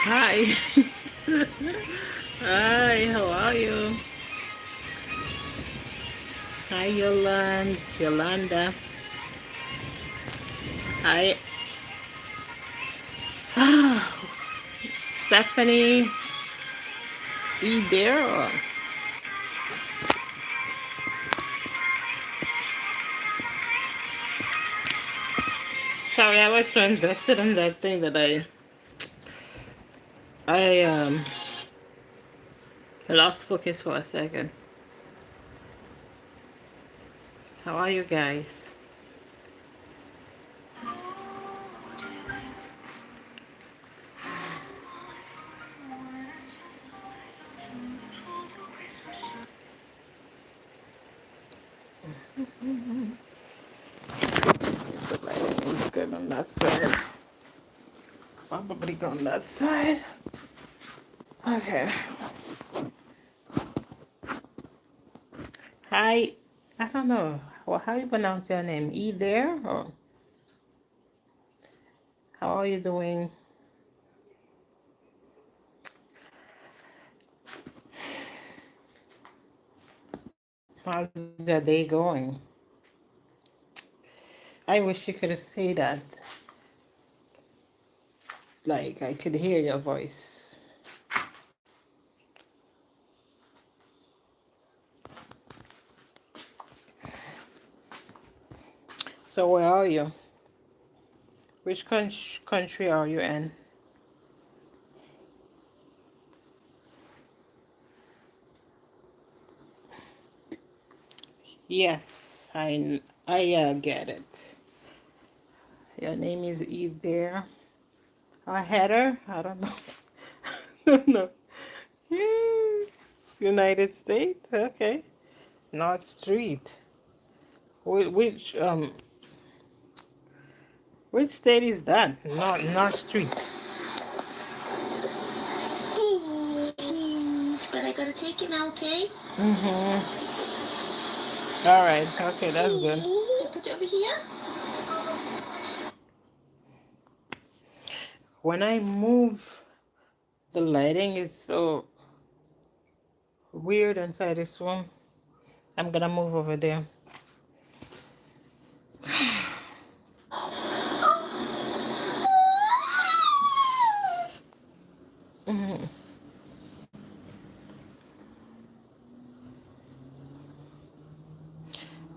Hi. Hi, how are you? Hi, Yolanda. Hi, Stephanie. You there? Sorry, I was so invested in that thing that I lost focus for a second. How are you guys? The lighting is good on that side. Probably on that side. Okay. Hi. I don't know. Well, how you pronounce your name? E there? Or how are you doing? How's your day going? I wish you could say that. Like I could hear your voice. So where are you? Which country are you in? Yes, I get it. Your name is either a header. I don't know. No. Hmm, United States. Okay. North Street. Which which state is that? North Street. But I gotta take it now, okay? Mhm. All right. Okay, that's good. Put it over here. When I move, the lighting is so weird inside this room. I'm gonna move over there. Mhm.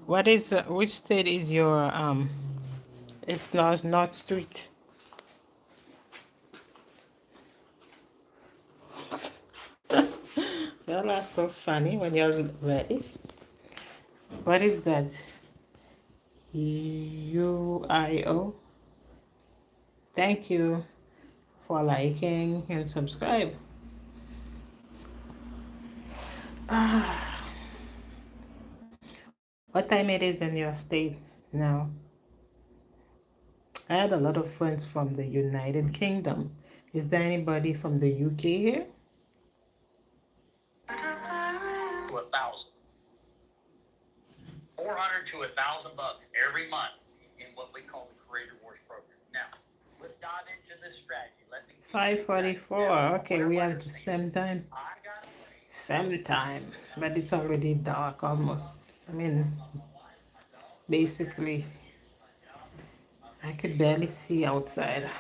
What is which state is your It's North Street. Y'all are so funny when you're ready. What is that? UIO. Thank you for liking and subscribe. What time it is in your state now? I had a lot of friends from the United Kingdom. Is there anybody from the UK here? To 1,000. 400 to 1,000 bucks every month in what we call the Creator Wars program. Now, let's dive into this strategy. Let me teach you exactly. 5:44. Now, Okay, we have the same time. I got a way. Same time, but it's already dark almost. I mean, basically, I could barely see outside.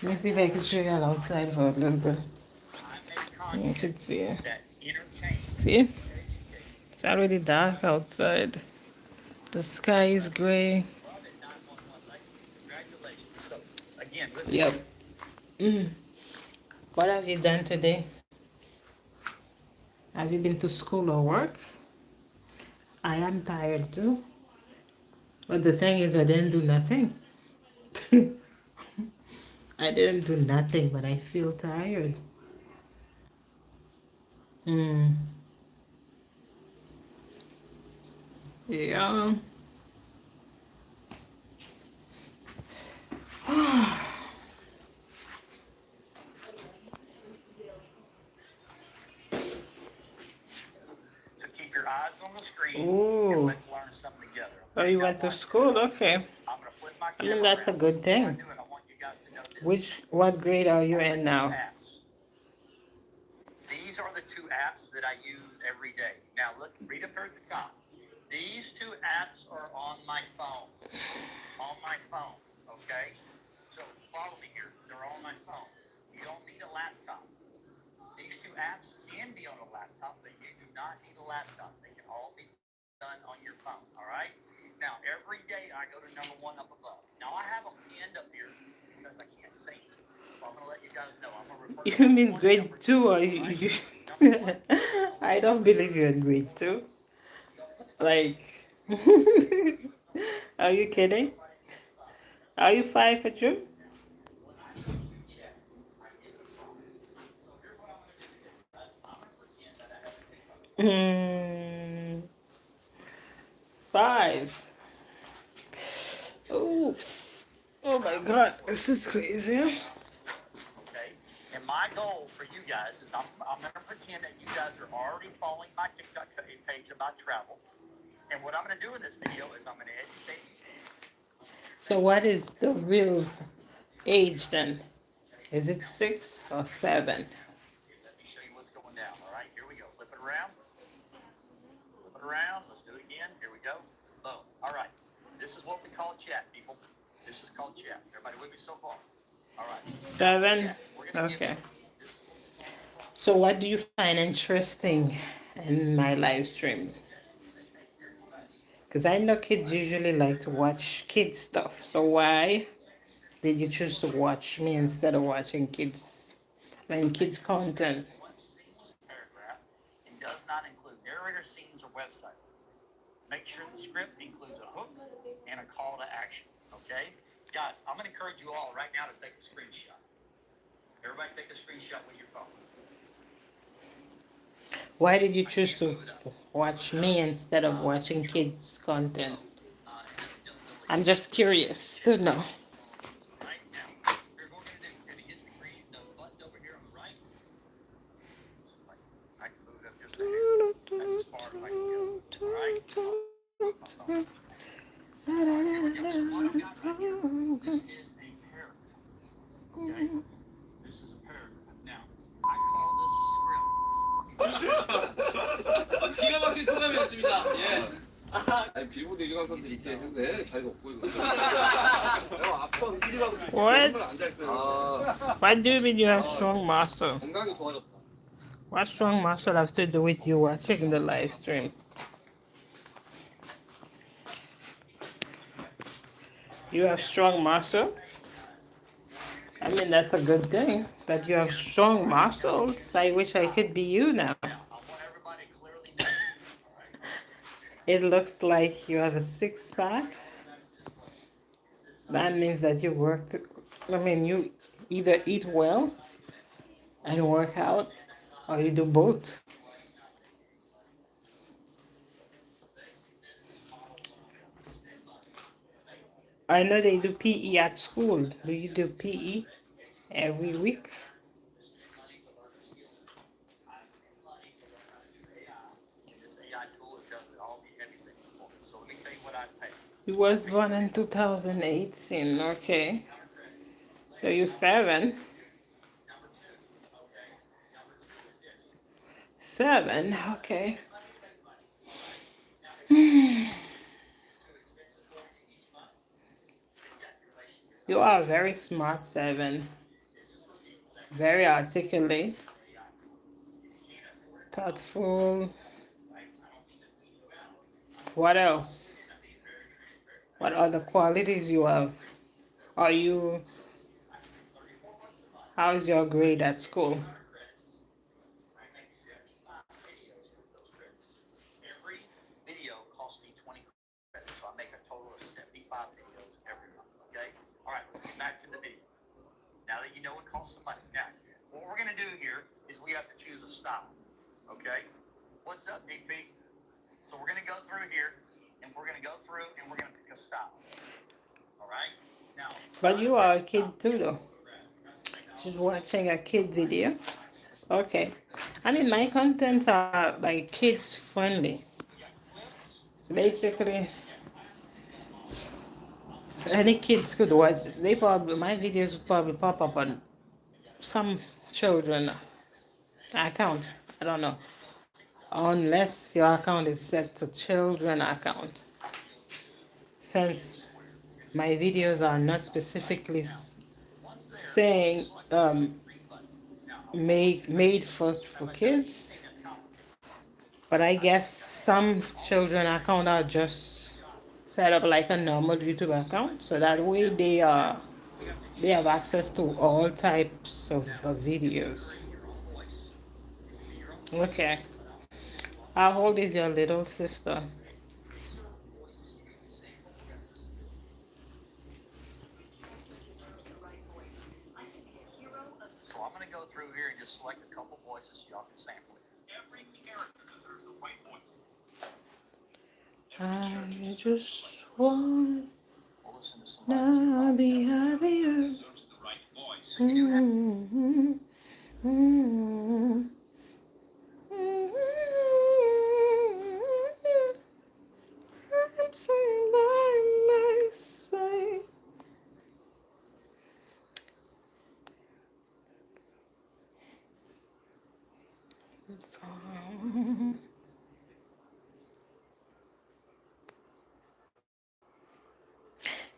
Let me see if I can show you outside for a little bit. You could see. See? It's already dark outside. The sky is gray. Yep. Mm. What have you done today? Have you been to school or work? I am tired too. But the thing is, I didn't do nothing. I didn't do nothing, but I feel tired. Mm. Yeah. So keep your eyes on the screen and Ooh. let's learn something together. Oh, Okay? you Now went to watch this. school? Okay. I'm gonna flip my I mean, camera that's a around. good Before I thing. do it, I want you guys to know What grade are you in now? These are the two apps that I use every day. Now look, read up here at the top. These two apps are on my phone. On my phone, okay? So follow me here. They're on my phone. You don't need a laptop. These two apps can be on a laptop, but you do not need a laptop. They can all be done on your phone, all right? Now, every day I go to number one up above. Now, I have them pinned up here because I can't see them. So I'm going to let you guys know. I'm going to refer to You number mean one and grade number two, two or all you? right? you... Number one. I don't believe you're in grade two. Like, are you kidding? Are you 5 for true? Hmm, 5. Oops. Oh my God, this is crazy. Okay? And my goal for you guys is I'm going to pretend that you guys are already following my TikTok page about travel. And what I'm going to do in this video is I'm going to educate you. So, what is the real age then? Is it 6 or 7? Let me show you what's going down. All right, here we go. Flip it around. Flip it around. Let's do it again. Here we go. Boom. All right. This is what we call chat, people. This is called chat. Everybody with me so far? All right. 7? We're going to Okay. give So, what do you find interesting in my live stream? Because I know kids usually like to watch kids stuff. So, why did you choose to watch me instead of watching kids? I mean, kids content. one seamless paragraph and does not include narrator, scenes, or website links. Make sure the script includes a hook and a call to action. Okay? Guys, I'm going to encourage you all right now to take a screenshot. Everybody take a screenshot with your phone. Why did you choose to watch me instead of watching kids content? I'm just curious to know. Right now, here's what we're going to do. We're going to hit the button over here on the right. Let's see if I can move it up just a hair. That's as far as I can go. All right? Move my phone. All right, here we go. So what I've got right here, this is a paragraph. Okay? This is a paragraph. Now, I call this a script. 기가 막힌 소감이었습니다. 예. 아니 빌보드 1위 강사들 이렇게 했는데 자리가 없고 이거. 내가 앞선 1위 강사 What? 앉아 있어요. What do you mean you have strong muscle? 건강이 좋아졌다. What strong muscle have to do with you watching the live stream? You have strong muscle? I mean, that's a good thing that you have strong muscles. I wish I could be you now. I want everybody to clearly know. All right? It looks like you have a 6-pack. That means that you worked. I mean, you either eat well and work out, or you do both. I know they do PE at school. Do you do PE every week? This AI tool does it all the heavy lifting for me. So let me tell you what I pay. You was born in 2018. Okay. So you're 7. Number two. Okay. Number two is this. 7. Okay. You are very smart, 7. Very articulate, thoughtful. What else? What other qualities you have? Are you? How is your grade at school? I make 75 videos with those credits. Every video costs me 20 credits, so I make a total of 75 videos every month. Okay? All right, let's get back to the video. Now that you know it costs some money. Now, what we're going to do here is we have to choose a style. Okay? What's up, DP? So we're going to go through here, and we're going to go through, and we're going to pick a style. All right? Now, But you are a kid too, though. Just watching a kid video. Okay. I mean, my contents are like kids friendly. So basically, Any kids could watch. They probably my videos would probably pop up on some children account. I don't know. Unless your account is set to children account. Since my videos are not specifically saying made for kids, but I guess some children account are just set up like a normal YouTube account, so that way they have access to all types of videos. Okay. How old is your little sister? So I'm going to go through here and just select a couple voices so y'all can sample it. Every character deserves the right voice. I just want We'll listen to to somebody. be happier. Deserves the right voice. Can you have Mm-hmm. Mm-hmm. I'm saying by my side.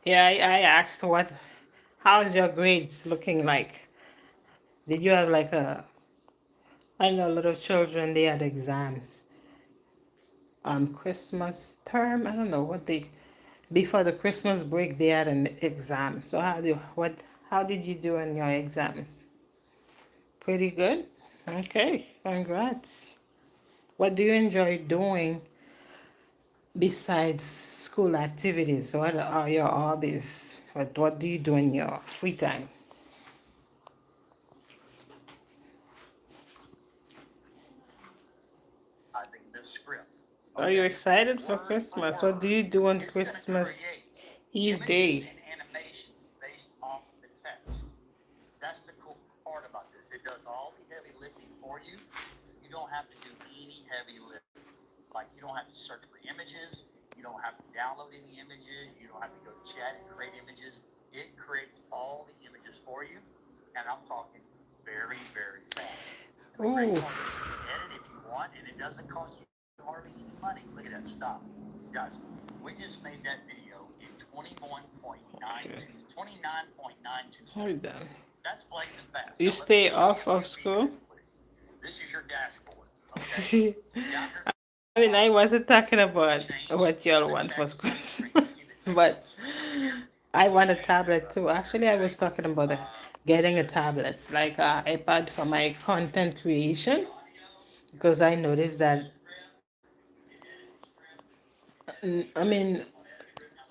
Yeah, I asked how's your grades looking like? Did you have like I know a lot of children, they had exams. Christmas term, I don't know before the Christmas break, they had an exam. So how did you do in your exams? Pretty good? Okay, congrats. What do you enjoy doing besides school activities? What are your hobbies? What do you do in your free time? this script? Are you excited for Christmas? What do you do on It's going to Christmas create Eve images day? and animations based off the text. That's the cool part about this. It does all the heavy lifting for you. You don't have to do any heavy lifting. Like, you don't have to search for images. You don't have to download any images. You don't have to go to chat and create images. It creates all the images for you. And I'm talking very, very fast. And the great Ooh, part is you can edit if you want, and it doesn't cost you hardly any money. Look at that. Stop. Guys, we just made that video in 29.92 hold seconds. on. That's blazing fast. You Now, let me stay show you off a of few features school? really quick. This is your dashboard. Okay. Down here, I mean, I wasn't talking about change what y'all the want for text on the screen. You Christmas, see the text on but the screen over here? I want a tablet too. Actually, I was talking about getting a tablet, like an iPad for my content creation, because I noticed that, I mean,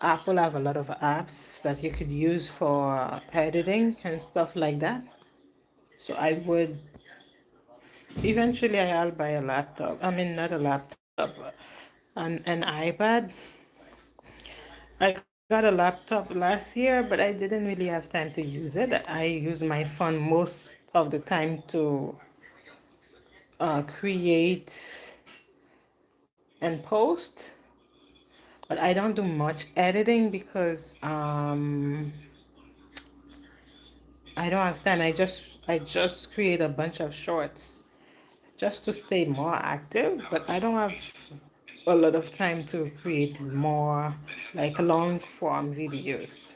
Apple have a lot of apps that you could use for editing and stuff like that. So I would eventually I'll buy a laptop. I mean, not a laptop, an iPad. I got a laptop last year, but I didn't really have time to use it. I use my phone most of the time to create and post, but I don't do much editing because I don't have time. I just create a bunch of shorts just to stay more active, but I don't have a lot of time to create more like long form videos.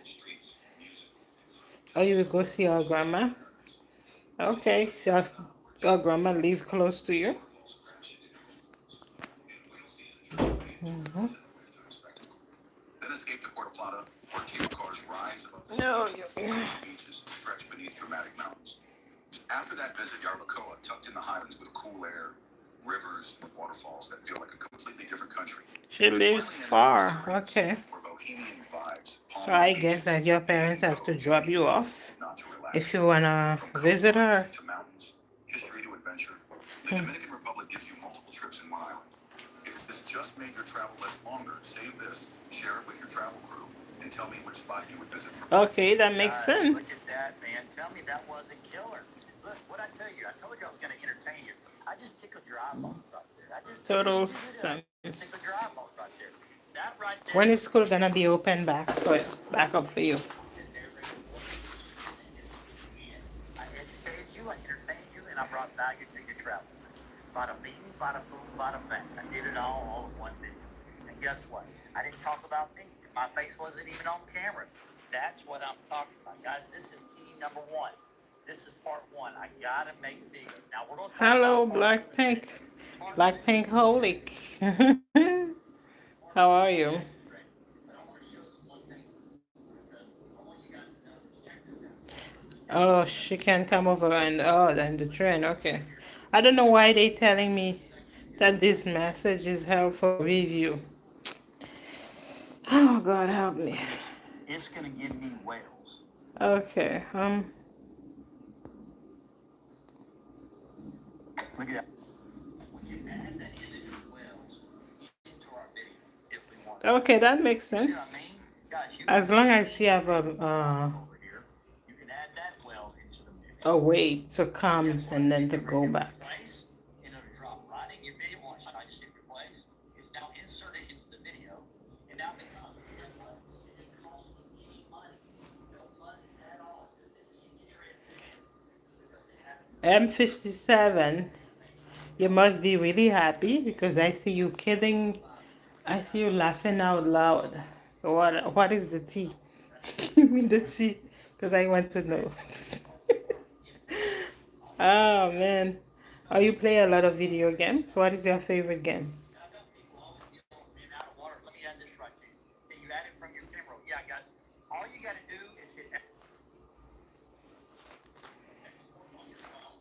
Oh, you will go see your grandma? Okay, so your grandma live close to you? Then escape to Puerto Plata, where cable cars rise above the No, beaches stretch beneath dramatic mountains. After that visit, Yarbacoa, tucked in the highlands with cool air, rivers, and waterfalls that feel like a completely different country. she lives far. Okay. Where bohemian vibes, So palm I guess beaches, that your parents and have to roads drop make you reason off not to if relax. you wanna From visit coastlines her. to mountains, history to adventure, the Dominican Republic gives you multiple trips in one island. If this just made your travel less longer, save this, share it with your travel crew, and tell me which spot you would visit first. Okay, that makes Guys, look at sense. that, man. Tell me that wasn't killer. Look, what I tell you, I told you I was going to entertain you. I just tickled your eyeballs right there. I just did. Total You did it. I just sense. tickled your eyeballs right there. That right there. When is school gonna be open back up for you? I educated you, I entertained you, and I brought value to your travel. Bada bing, bada boom, bada bang. I did it all in one video. And guess what? I didn't talk about me. My face wasn't even on camera. That's what I'm talking about. Guys, this is key number one. This is part one. I gotta make videos. Now we're gonna talk Hello, about part two. Blackpink. Part Blackpink holic. How are you? But I want to show you one thing because I want you guys to know this. Check this out. Oh, she can come over and then the train. Okay. I don't know why they telling me that this message is held for review. Oh God, help me. It's gonna give me whales. Okay. Look at that. We can add that image of whales into our video if we want to. Okay, that makes You see sense. what I mean? Guys, you As can long take as you have over here. You can add that whale into the mix. a way to come Guess what? and then You to can go hit back. replace, and it'll drop right in your video. Watch, I just hit replace. It's now inserted into the video, and now it becomes. Guess what? It didn't cost me any money. No money at all. Just an easy transition because it has. M57, you must be really happy because I see you kidding. I see you laughing out loud. So what is the tea? Give me the tea because I want to know. Oh man. Oh, you play a lot of video games? What is your favorite game? And out of water. Let me add this right to you. Can you add it from your camera? Yeah, guys. All you got to do is hit export on your phone.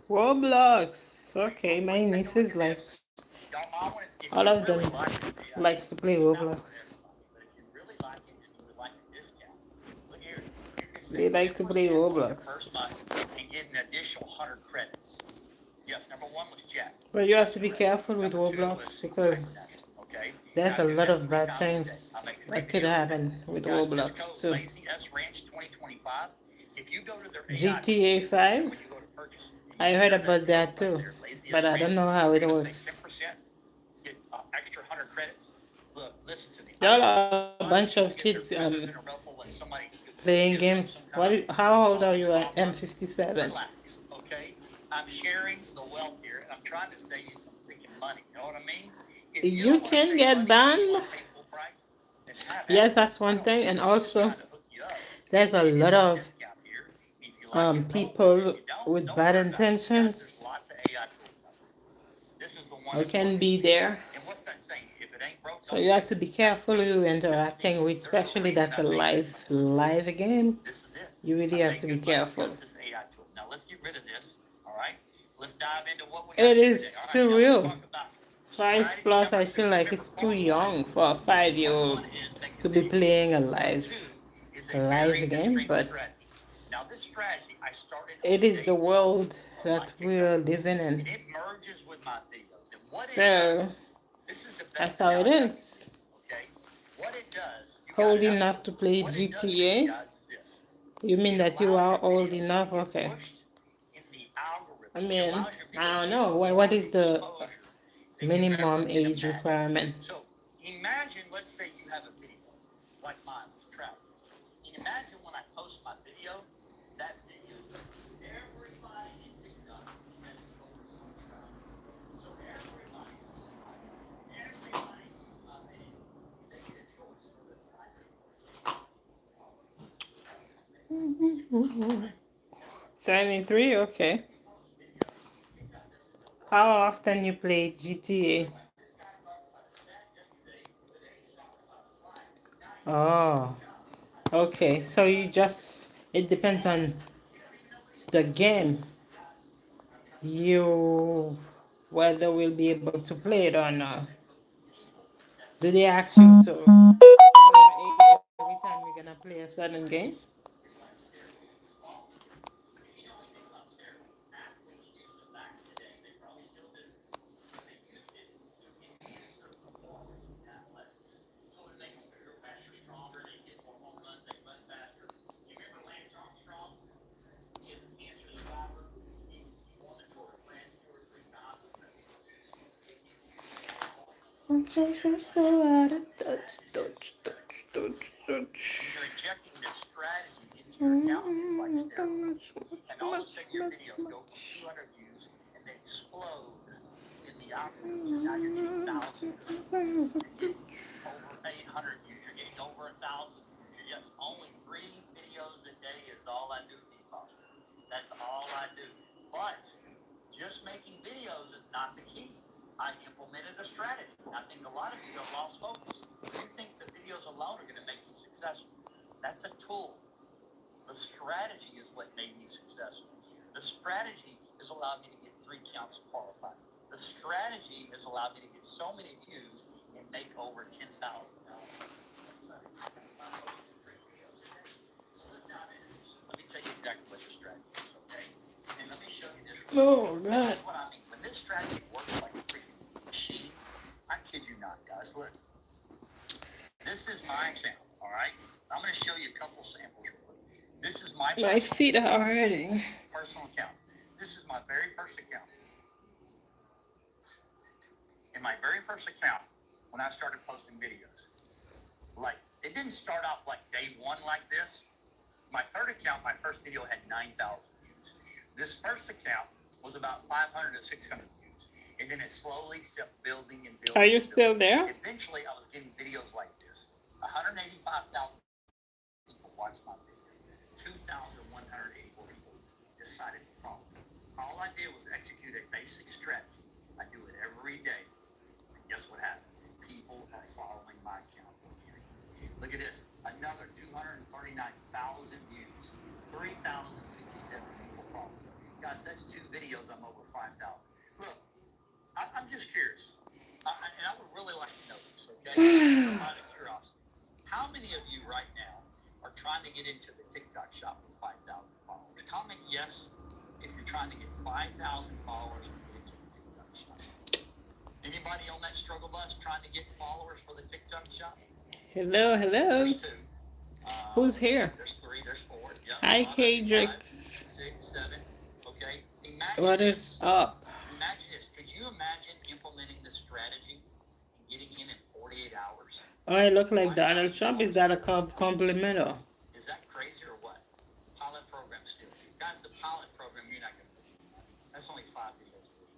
Roblox. Okay, my nieces like Y'all, I want to, if all you of really them like it, likes to play this is not for Roblox. everybody, but if you really like it and you would like a discount, look here. You can They save like to play 10% on your Roblox. first month and get an additional 100 credits. Yes, number one was Jack. But you have to be careful with Number two Roblox was because okay. there's I a do lot that of 3 bad times a things day. I make 3 that could videos a day. happen with Guys, this Roblox code too. Lazy S Ranch 2025. If you go to their AI GTA 5, when you go to purchase, I heard enter about that code too, right there, Lazy but S I don't Ranch, know how it you're gonna works. save 10%, get extra 100 credits. Look, listen to me. Y'all are a bunch People of get their kids feathers in a ruffle when somebody playing gives them games. some kind of How old are bonus you at offer. M57? Relax, okay? I'm sharing the wealth here, and I'm trying to save you some freaking money. You know what I mean? If you You don't want to can save get money, you banned. want to pay full price, then have at Yes, it. that's I one don't thing, care. and I'm just also trying to hook you up. there's a Get in lot the of discount here. If you like it, roll with it. people If you don't, with don't bad worry about it. Guys, there's intentions lots of AI tools out there. This is the one who that's can working. be there. And what's that saying? If it ain't broke, So don't you have fix to it. be careful who you're interacting with, There's a especially reason that's I a made this. live game. This is it. You really I have make to be good money careful. because this AI tool. Now let's get rid of this. All right. Let's dive into what we got It to do is today. All right. too Now let's real. talk about 5 strategy plus, number I two. feel like Remember, it's too part one. young for a Part 5-year-old one is making to be videos. playing a Part live two is a very game, extreme but strategy. Now this strategy I started it on is day the one world of my that we're TikTok. living And in. it merges with my videos. And what it So does, this is the that's best how it analogy I can is. give you, okay? What it does, you got Old it, enough to play absolutely. What it does for you GTA? guys is this. You mean It that you allows are your old videos enough? to get Okay. pushed in the algorithm. I It mean, allows your I videos don't to know. get What more is the exposure than you minimum ever can age imagine. requirement? So imagine, let's say you have a video like mine was travel. And imagine when I post my video, that video goes to everybody in TikTok that is focused on travel. So everybody sees my video. Everybody sees my video. They get a choice whether they like it or not. 73, okay. How often you play GTA? Oh, okay. So you just, it depends on the game. You, whether we'll be able to play it or not. Do they ask you to, for your age every time you're gonna play a certain game? so out of touch. You're injecting this strategy into your account. It's like steroids. And all of a sudden your videos go from 200 views and they explode in the algorithms. And now you're getting thousands of views. You're getting over 800 views. You're getting over 1,000 views. Yes, only 3 videos a day is all I do, Deepak. That's all I do. But just making videos is not the key. I implemented a strategy. I think a lot of you have lost focus. You think the videos alone are going to make you successful. That's a tool. The strategy is what made me successful. The strategy has allowed me to get 3 counts qualified. The strategy has allowed me to get so many views and make over $10,000. Let me tell you exactly what the strategy is, okay? And let me show you this. Oh, God. This is what I mean. When this strategy works like a freaking machine, I kid you not, guys. Look. This is my account, all right? I'm going to show you a couple samples real quick. This is my feet are hurting. personal account. This is my very first account. In my very first account, when I started posting videos, like, it didn't start off like day one like this. My third account, my first video had 9,000 views. This first account was about 500 to 600 views. And then it slowly kept building and building. Are you still there? Eventually, I was getting videos like this. 185,000 people watched my video. 2,184 people decided to follow me. All I did was execute a basic strategy. I do it every day. And guess what happened? People are following my account organically. Look at this. Another 239,000 views. 3,067 people follow me. Guys, that's 2 videos. I'm over 5,000. Look, I'm just curious. And I would really like to know this, okay? Out of curiosity. How many of you right now are trying to get into the TikTok shop with 5,000 followers? Comment yes if you're trying to get 5,000 followers and get into the TikTok shop. Anybody on that struggle bus trying to get followers for the TikTok shop? Hello. There's 2. Who's here? There's 3. There's 4. Yeah. Hi, Kendrick. 5, 6, 7. Okay. Imagine What is up? Imagine this. Could you imagine implementing this strategy and getting in 48 hours? Oh, I look like Donald Trump. Is that a compliment? Is that crazy or what? Pilot program still. Guys, the pilot program, you're not going to make any money. That's only 5 videos a week.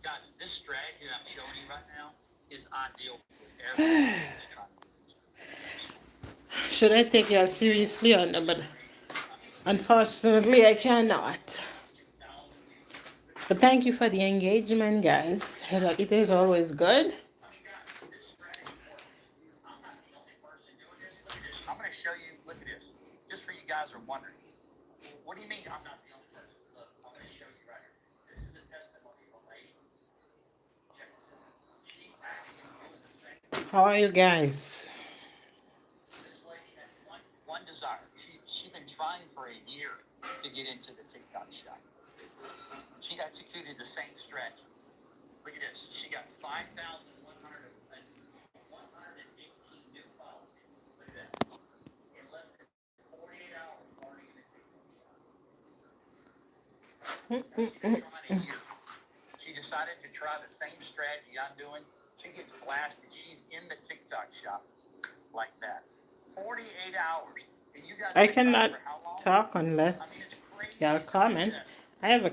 Guys, this strategy that I'm showing you right now is ideal for everyone who's trying to get into it. Should I take y'all seriously or no? But unfortunately, I cannot. But thank you for the engagement, guys. It is always good. I'm going to show you, look at this. Just for you guys are wondering. What do you mean I'm not the only person? Look, I'm going to show you right here. This is a testimony of a lady. Check this out. She actually doing the same. How are you guys? This lady had one desire. She'd been trying for a year to get into the TikTok shop. She executed the same strategy. Look at this. She got 5,118 new followers. Look at that. In less than 48 hours, already in the TikTok shop. She's been trying a year. She decided to try the same strategy I'm doing. She gets blasted. She's in the TikTok shop like that. 48 hours. And you guys I cannot talk unless y'all comment. I have a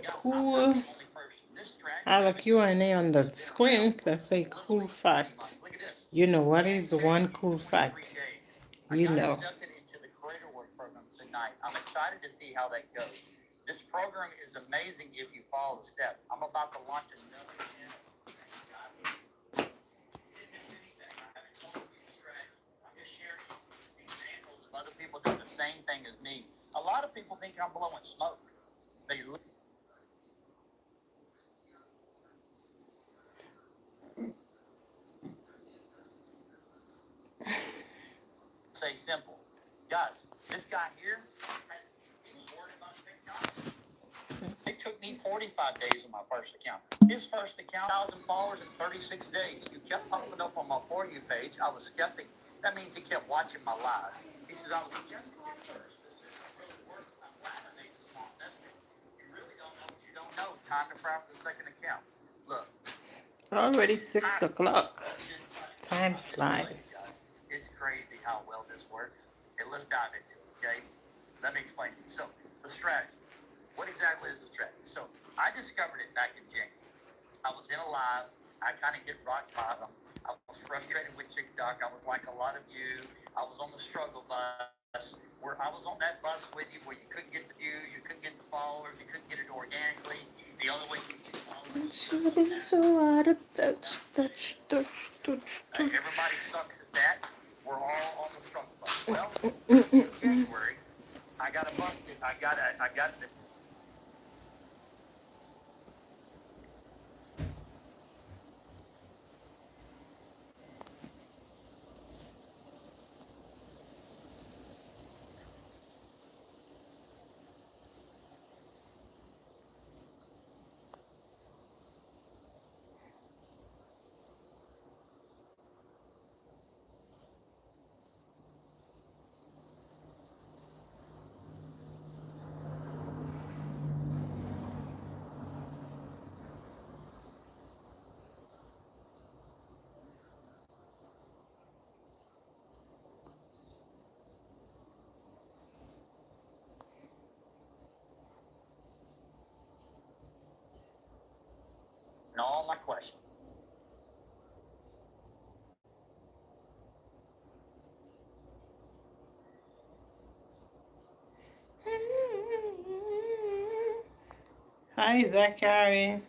Q&A on the screen that say cool fact. You know, what is one cool fact? You know. I'm excited to see how that goes. This program is amazing if you follow the steps. I'm about to launch another channel. I'm just sharing examples of other people doing the same thing as me. A lot of people think I'm blowing smoke. They say simple. Guys, this guy here, he was worried about technology. It took me 45 days on my first account. His first account, 1,000 followers in 36 days. You kept popping up on my For You page. I was skeptic. That means he kept watching my live. He says, I was skeptic at first. The system really works. I'm glad I made the small investment. You really don't know what you don't know. Time to prep the second account. Look. Already 6 o'clock. Time Just to let you flies. guys, it's crazy how well this works. And let's dive into it, okay? Let me explain to you. So, the strategy. What exactly is the strategy? So, I discovered it back in January. I was in a live. I kind of hit rock bottom. I was frustrated with TikTok. I was like a lot of you. I was on the struggle bus where I was on that bus with you where you couldn't get the views, you couldn't get the followers, you couldn't get it organically. The only way you could get followers was Shooting so out of touch. everybody sucks at that. We're all on the struggle bus. Well, in January, I got a busted. I got the and all my questions. Hi, Zachary.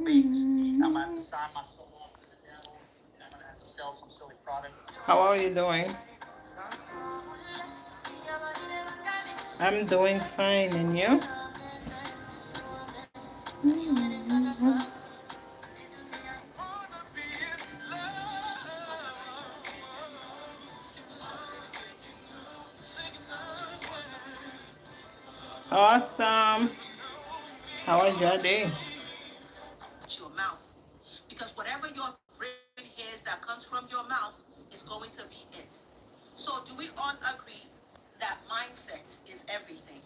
Weeks, I'm gonna have to sign my soul off to the devil, and I'm gonna have to sell some silly product. How are you doing? I'm doing fine, and you? Awesome. How was your day? Your mouth, because whatever your brain hears that comes from your mouth is going to be it. So do we all agree that mindset is everything?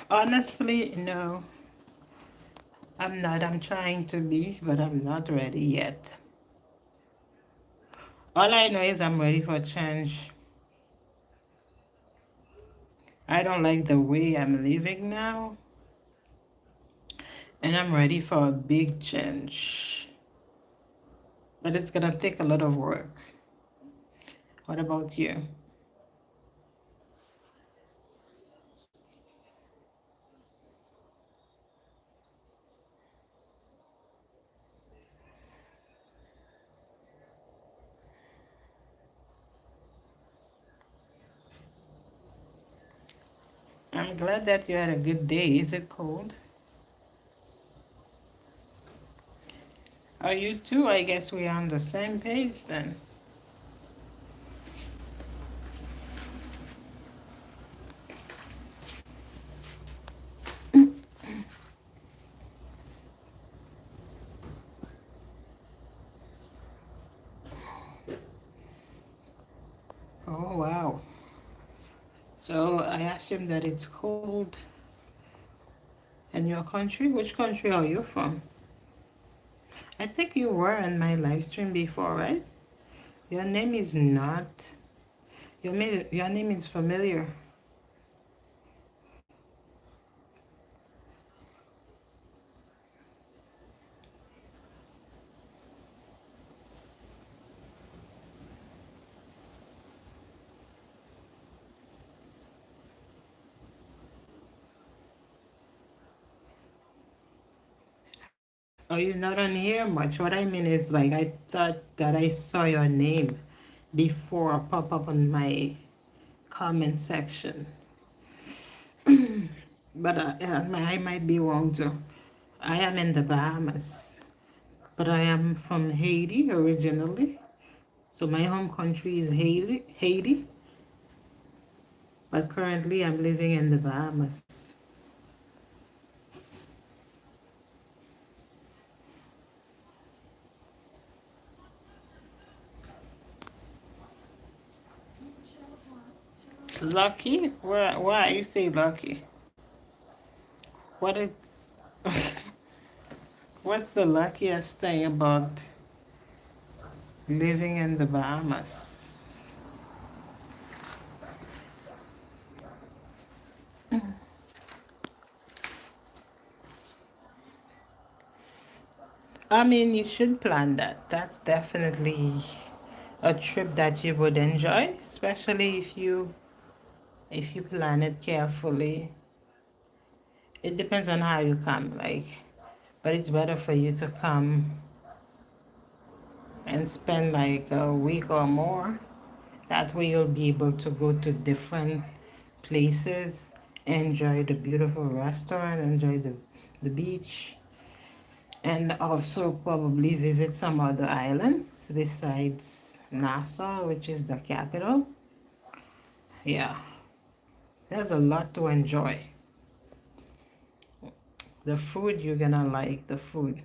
Honestly, no. I'm not. I'm trying to be, but I'm not ready yet. All I know is I'm ready for change. I don't like the way I'm living now, and I'm ready for a big change. But it's gonna take a lot of work. What about you? I'm glad that you had a good day. Is it cold? Are you too? I guess we're on the same page then. Oh, wow. So I assume that it's cold in your country. Which country are you from? I think you were on my live stream before, right? Your name is not. Your name is familiar. Oh, you're not on here much. What I mean is, like, I thought that I saw your name before pop up on my comment section. But I might be wrong too. I am in the Bahamas, but I am from Haiti originally. So my home country is Haiti, but currently I'm living in the Bahamas. Lucky? Why you say lucky? What is what's the luckiest thing about living in the Bahamas? I mean, you should plan that. That's definitely a trip that you would enjoy, especially if you plan it carefully. It depends on how you come, like, but it's better for you to come and spend like a week or more. That way you'll be able to go to different places, enjoy the beautiful restaurant, enjoy the beach, and also probably visit some other islands besides Nassau, which is the capital. Yeah, there's a lot to enjoy. The food, you're gonna like the food.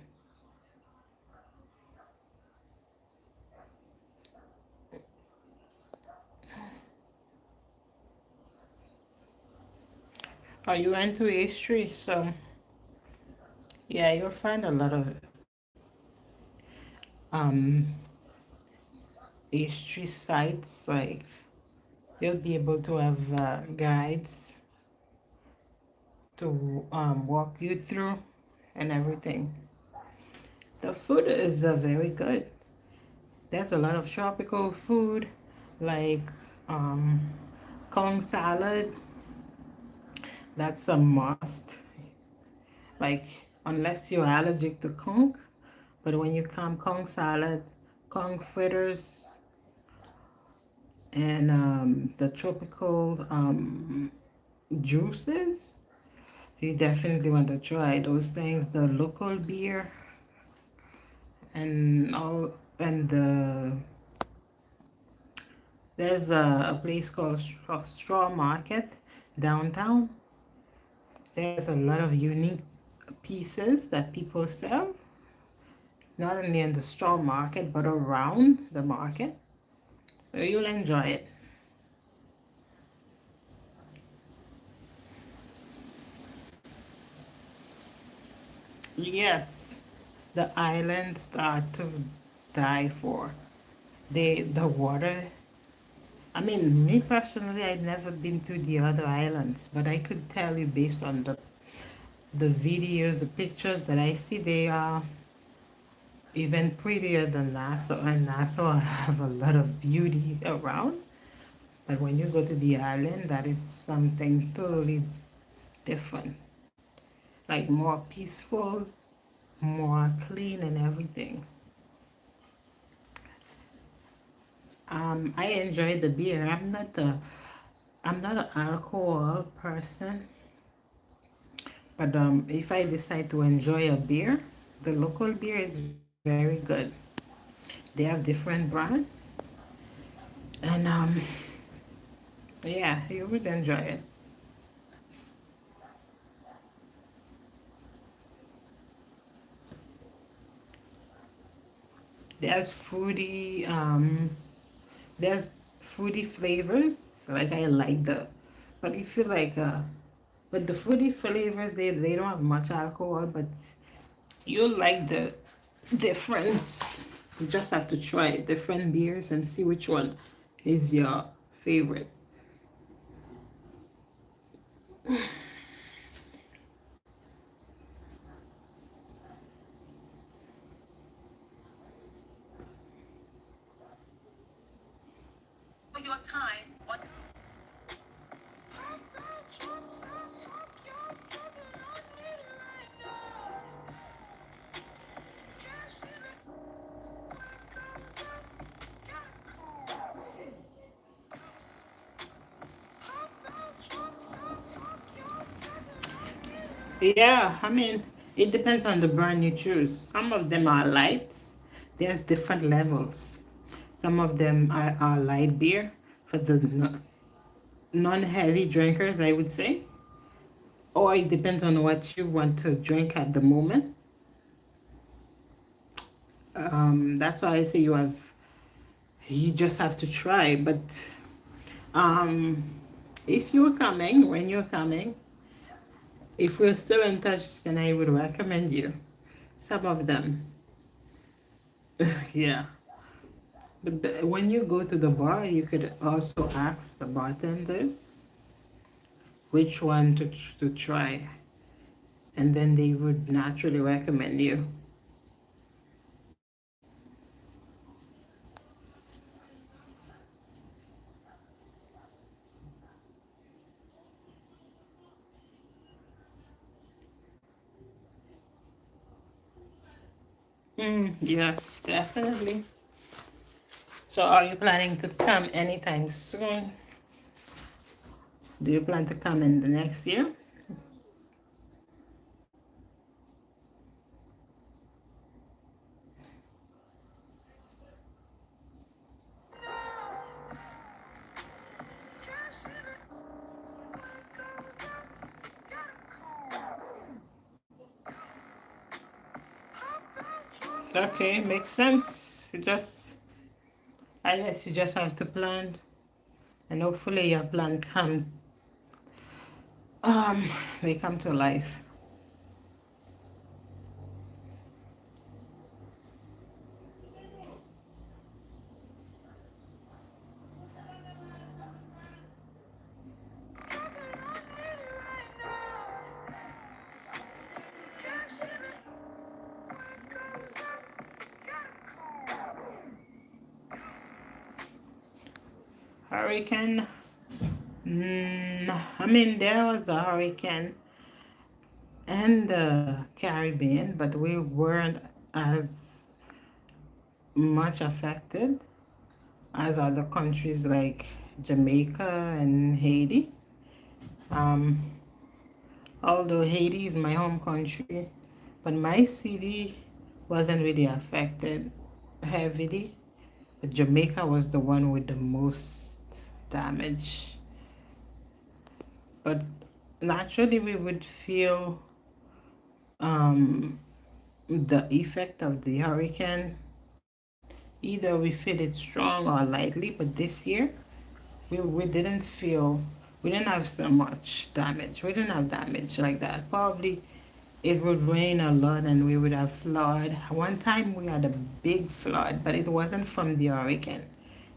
Are you into history? So, yeah, you'll find a lot of um, history sites. Like, you'll be able to have guides to walk you through and everything. The food is very good. There's a lot of tropical food like um, Kong salad. That's a must. Like, unless you're allergic to conch, but when you come Kong salad, Kong fritters, and the tropical juices, you definitely want to try those things. The local beer and all, and there's a place called Straw Market downtown. There's a lot of unique pieces that people sell, not only in the straw market but around the market. So you'll enjoy it. Yes, the islands start to die for. The water. I mean, me personally, I'd never been to the other islands, but I could tell you based on the videos, the pictures that I see, they are even prettier than Nassau, and Nassau have a lot of beauty around. But when you go to the island, that is something totally different, like more peaceful, more clean, and everything. I enjoy the beer. I'm not an alcohol person, but if I decide to enjoy a beer, the local beer is very good. They have different brand, and yeah, you would enjoy it. There's there's fruity flavors. Like I like but you feel like but the fruity flavors they don't have much alcohol, but you like the difference. You just have to try different beers and see which one is your favorite. For your time on Yeah, I mean, it depends on the brand you choose. Some of them are lights. There's different levels. Some of them are light beer for the non-heavy drinkers, I would say. Or it depends on what you want to drink at the moment. That's why I say you just have to try. But um, If you're coming, when you're coming, if we're still in touch, then I would recommend you some of them. Yeah. But when you go to the bar, you could also ask the bartenders which one to try, and then they would naturally recommend you. Yes, definitely. So, are you planning to come anytime soon? Do you plan to come in the next year? Okay, makes sense. I guess you just have to plan, and hopefully your plan um, they come to life. Hurricane. I mean, there was a hurricane in the Caribbean, but we weren't as much affected as other countries like Jamaica and Haiti. Um, although Haiti is my home country, but my city wasn't really affected heavily. But Jamaica was the one with the most damage. But naturally, we would feel um, the effect of the hurricane. Either we feel it strong or lightly, but this year we didn't feel, we didn't have so much damage. We didn't have damage like that. Probably it would rain a lot and we would have flood. One time we had a big flood, but it wasn't from the hurricane.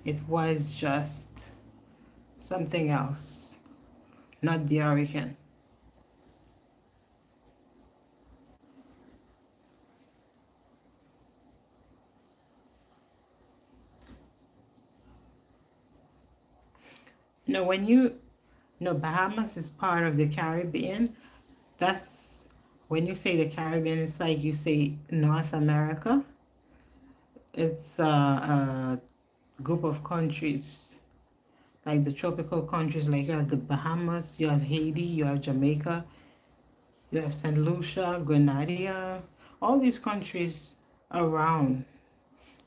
It was just something else, not the hurricane. No, when you no, Bahamas is part of the Caribbean. That's when you say the Caribbean, it's like you say North America. It's a group of countries, like the tropical countries, like you have the Bahamas, you have Haiti, you have Jamaica, you have St. Lucia, Grenada, all these countries around.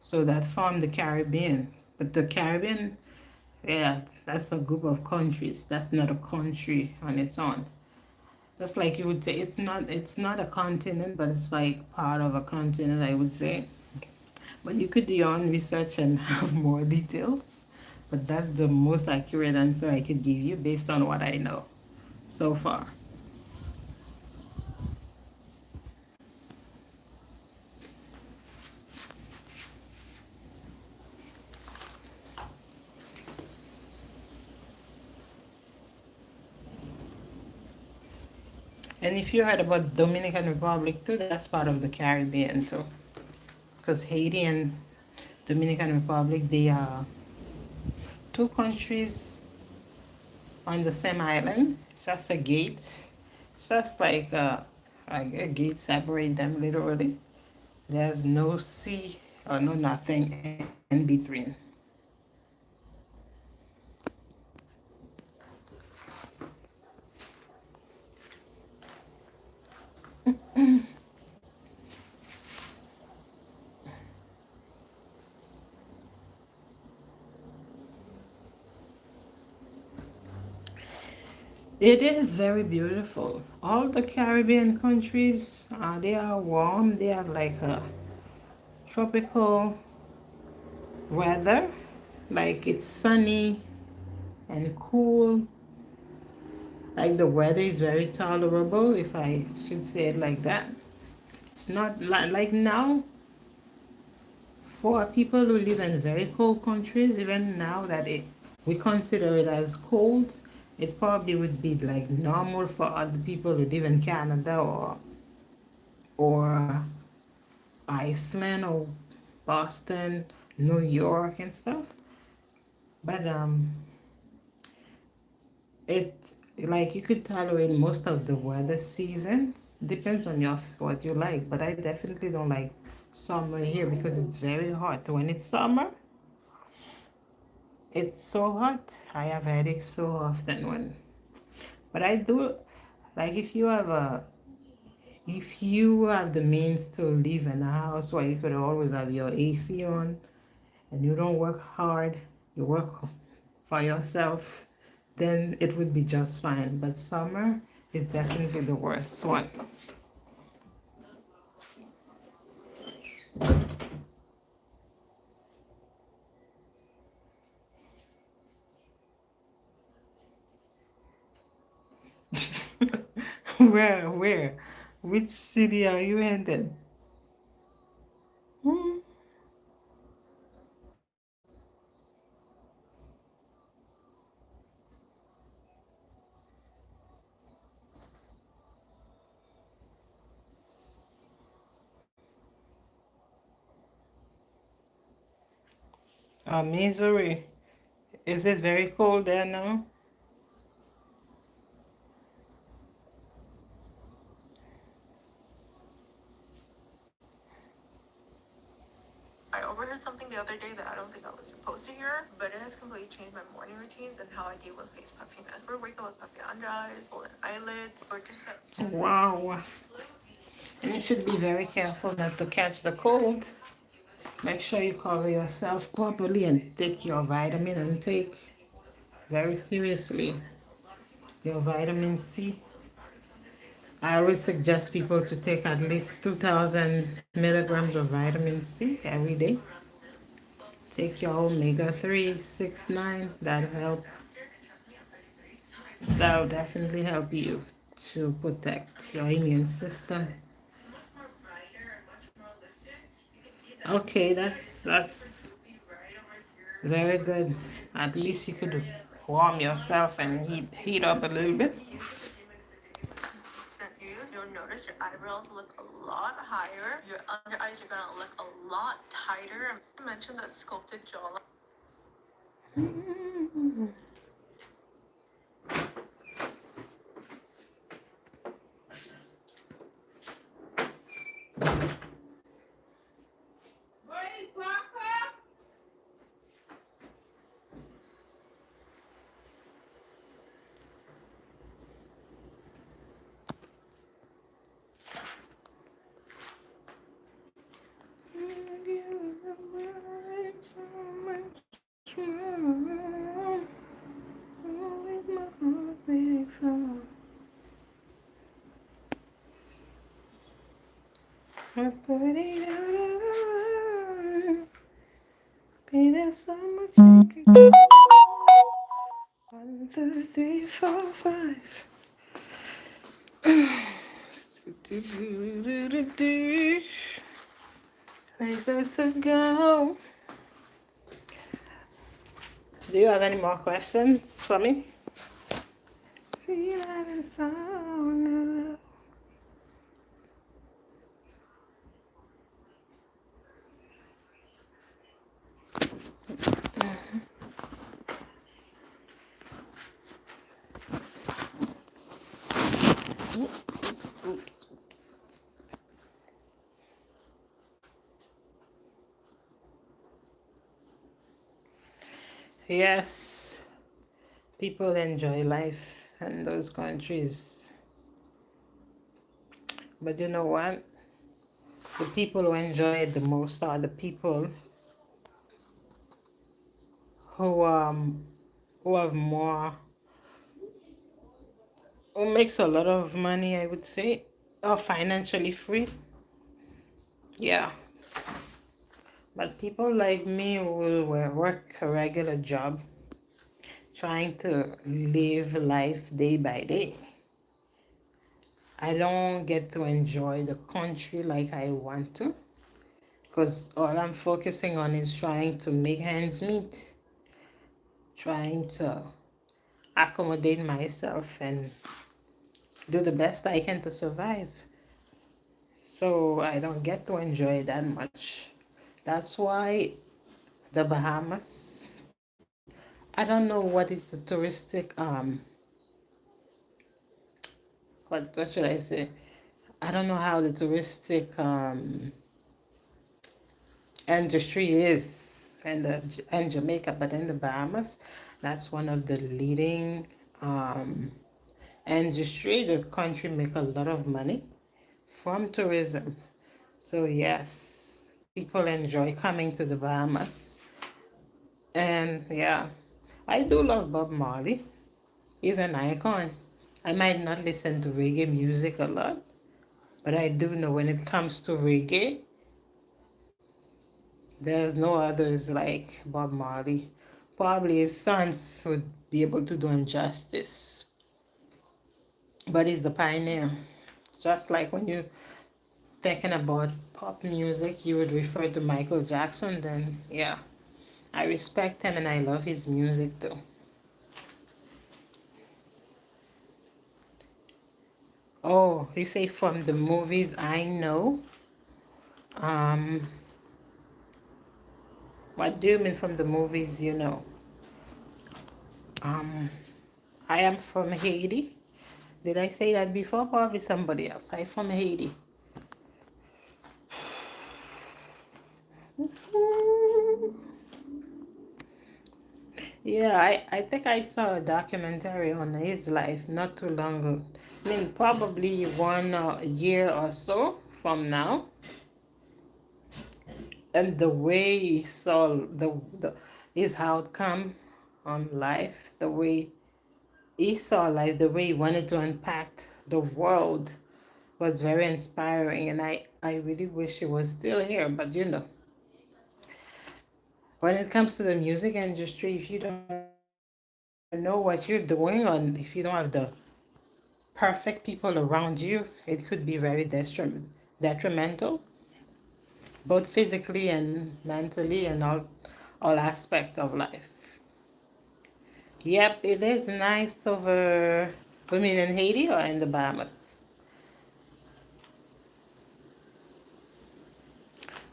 So that form the Caribbean. But the Caribbean, yeah, that's a group of countries. That's not a country on its own. Just like you would say, it's not a continent, but it's like part of a continent, I would say. But you could do your own research and have more details. But that's the most accurate answer I could give you based on what I know so far. And if you heard about Dominican Republic too, that's part of the Caribbean too. Because Haiti and Dominican Republic, they are two countries on the same island. It's just a gate. It's just like a gate separate them literally. There's no sea or no nothing in between. It is very beautiful. All the Caribbean countries, they are warm. They have like a tropical weather, like it's sunny and cool. Like the weather is very tolerable, if I should say it like that. It's not like now, for people who live in very cold countries, even now that we consider it as cold, it probably would be like normal for other people who live in Canada or Iceland or Boston, New York and stuff. But it like you could tolerate most of the weather seasons. Depends on your what you like. But I definitely don't like summer here because it's very hot. When it's summer, it's so hot. I have headaches so often when. But I do like if you have the means to live in a house where you could always have your AC on and you don't work hard, you work for yourself, then it would be just fine. But summer is definitely the worst one. Where? Which city are you in then? Hmm. Missouri. Is it very cold there now? I overheard something the other day that I don't think I was supposed to hear, but it has completely changed my morning routines and how I deal with face puffiness. Or wake up with puffy under eyes, swollen eyelids, or just that. Wow. And you should be very careful not to catch the cold. Make sure you cover yourself properly and take your vitamin intake very seriously. Your vitamin C. I always suggest people to take at least 2,000 milligrams of vitamin C every day. Take your omega-3, 6, 9. That'll definitely help you to protect your immune system. Okay, that's very good. At least you could warm yourself and heat up a little bit. Consistent use, you'll notice your eyebrows look a lot higher. Your under eyes are gonna look a lot tighter. I mentioned that sculpted jawline. I put it on. Be there so much you could do. 1, 2, 3, 4, 5. Places to go. Do you have any more questions for me? See, I haven't found love. Yes, people enjoy life in those countries. But you know what? The people who enjoy it the most are the people who um who have more who makes a lot of money, I would say, or financially free. Yeah. But people like me who will work a regular job trying to live life day by day. I don't get to enjoy the country like I want to, because all I'm focusing on is trying to make ends meet, trying to accommodate myself and do the best I can to survive. So I don't get to enjoy it that much. That's why the Bahamas, I don't know what is the touristic what should I say? I don't know how the touristic industry is in Jamaica, but in the Bahamas, that's one of the leading industry. The country make a lot of money from tourism. So yes, people enjoy coming to the Bahamas. And yeah, I do love Bob Marley. He's an icon. I might not listen to reggae music a lot, but I do know when it comes to reggae, there's no others like Bob Marley. Probably his sons would be able to do him justice. But he's the pioneer. Just like when you're thinking about pop music, you would refer to Michael Jackson, then yeah. I respect him and I love his music too. Oh, you say from the movies I know? Um, what do you mean from the movies you know? Um, I am from Haiti. Did I say that before? Probably somebody else. I'm from Haiti. Yeah, I think I saw a documentary on his life not too long ago. I mean, probably one year or so from now. And the way he saw the his outcome on life, the way he saw life, the way he wanted to impact the world was very inspiring. And I really wish he was still here. But you know, when it comes to the music industry, if you don't know what you're doing, or if you don't have the perfect people around you, it could be very detrimental, both physically and mentally and all aspect of life. Yep, it is nice over. I mean, in Haiti or in the Bahamas?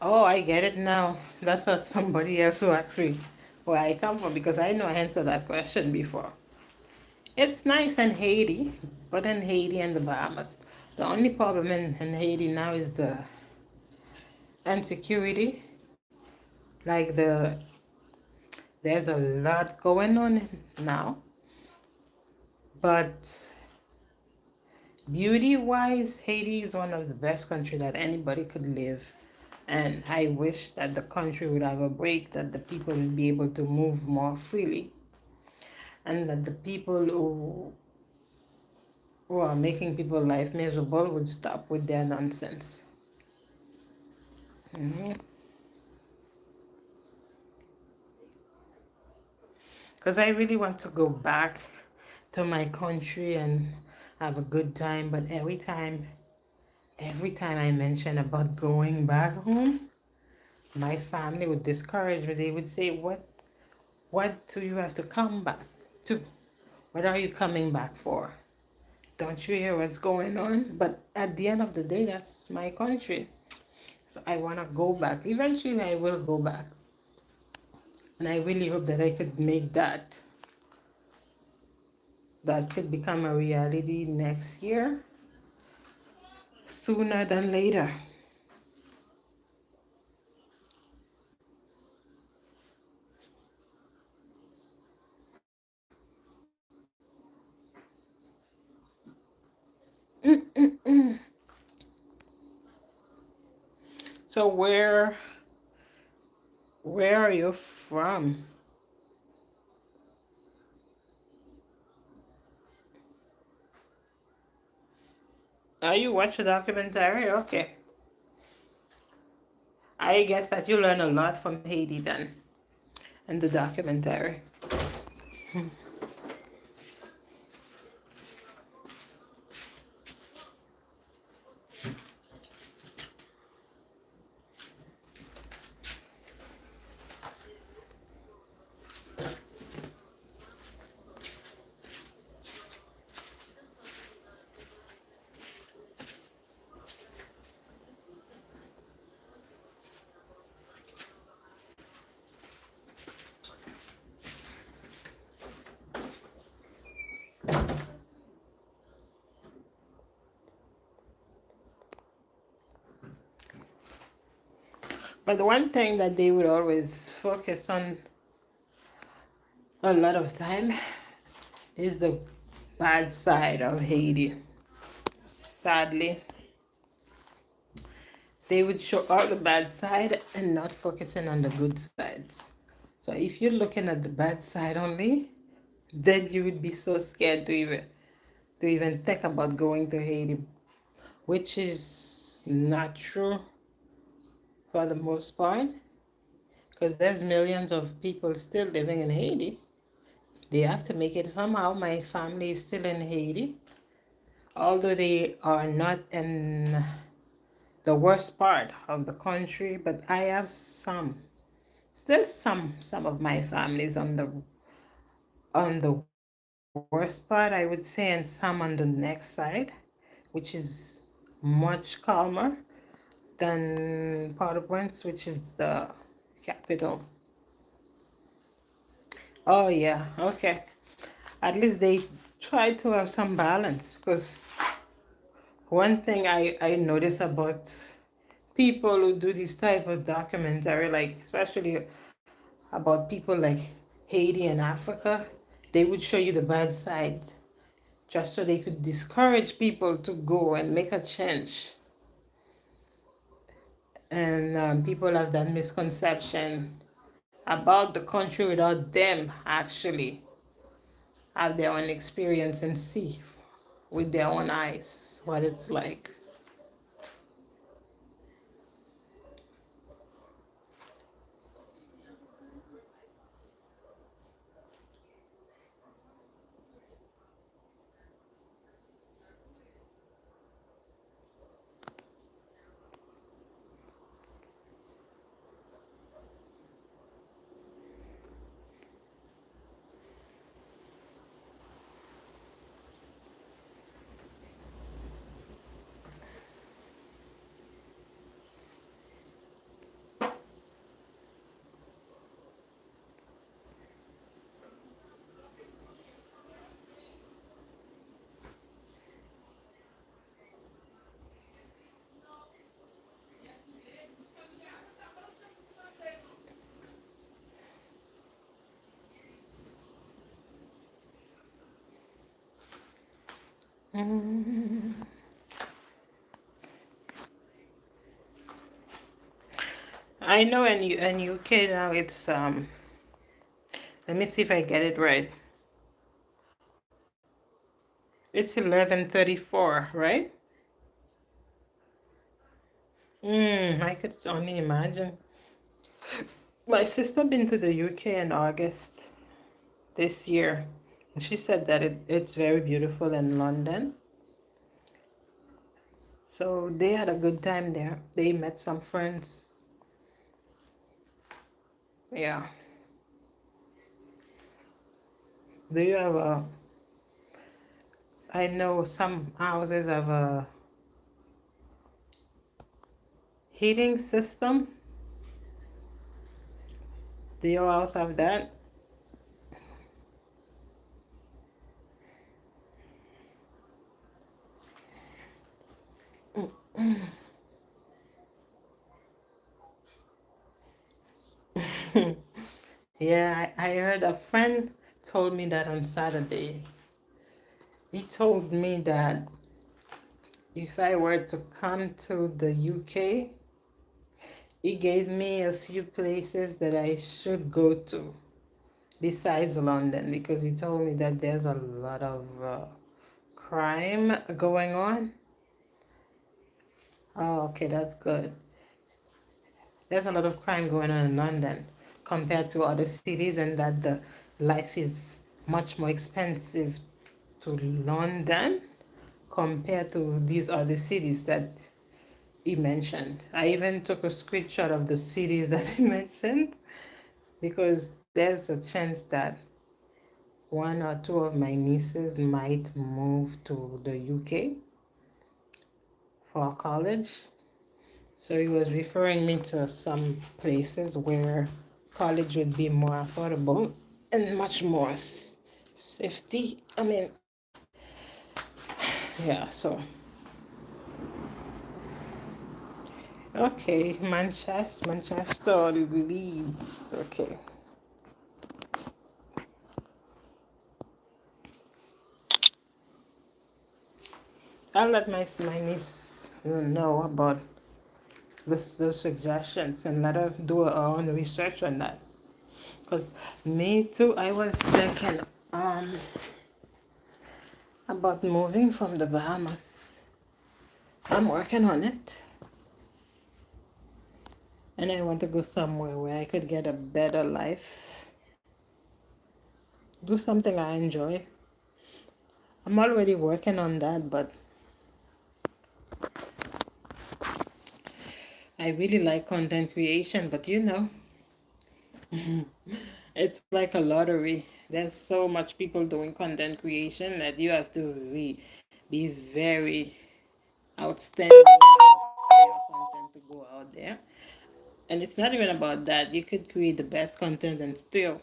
Oh, I get it now. That's what somebody else who actually where I come from, because I know I answered that question before. It's nice in Haiti, but in Haiti and the Bahamas, the only problem in Haiti now is the insecurity. Like there's a lot going on now, but beauty wise, Haiti is one of the best country that anybody could live. And I wish that the country would have a break, that the people would be able to move more freely, and that the people who are making people's life miserable would stop with their nonsense. Because I really want to go back to my country and have a good time, but every time I mention about going back home, my family would discourage me. They would say, what do you have to come back to? What are you coming back for? Don't you hear what's going on? But at the end of the day, that's my country. So I want to go back. Eventually, I will go back. And I really hope that I could make that could become a reality next year, sooner than later. So where are you from? Are you watch a documentary? Okay. I guess that you learn a lot from Haiti then in the documentary. But the one thing that they would always focus on a lot of time is the bad side of Haiti. Sadly, they would show all the bad side and not focusing on the good sides. So if you're looking at the bad side only, then you would be so scared to even think about going to Haiti, which is not true for the most part, because there's millions of people still living in Haiti. They have to make it somehow. My family is still in Haiti, although they are not in the worst part of the country, but I have still some of my families on the worst part, I would say, and some on the next side, which is much calmer than Port-au-Prince, which is the capital. Oh yeah, okay. At least they try to have some balance, because one thing I notice about people who do this type of documentary, like especially about people like Haiti and Africa, they would show you the bad side just so they could discourage people to go and make a change. And people have that misconception about the country without them actually have their own experience and see with their own eyes what it's like. I know in UK now it's let me see if I get it right. It's 11:34, right? I could only imagine. My sister been to the UK in August this year, and she said that it's very beautiful in London. So they had a good time there. They met some friends. Yeah. Do you have a? I know some houses have a heating system. Do your house have that? Yeah, I heard a friend told me that on Saturday. He told me that if I were to come to the UK, he gave me a few places that I should go to besides London, because he told me that there's a lot of crime going on. Oh, okay, that's good. There's a lot of crime going on in London compared to other cities, and that the life is much more expensive to London compared to these other cities that he mentioned. I even took a screenshot of the cities that he mentioned, because there's a chance that one or two of my nieces might move to the UK for college. So he was referring me to some places where college would be more affordable and much more safety. I mean, yeah, so Okay, Manchester Leeds. Okay. I'll let my niece know about those suggestions and let her do her own research on that. Cause me too, I was thinking um about moving from the Bahamas. I'm working on it, and I want to go somewhere where I could get a better life, do something I enjoy. I'm already working on that, but I really like content creation. But it's like a lottery. There's so much people doing content creation that you have to be very outstanding for your content to go out there. And it's not even about that. You could create the best content and still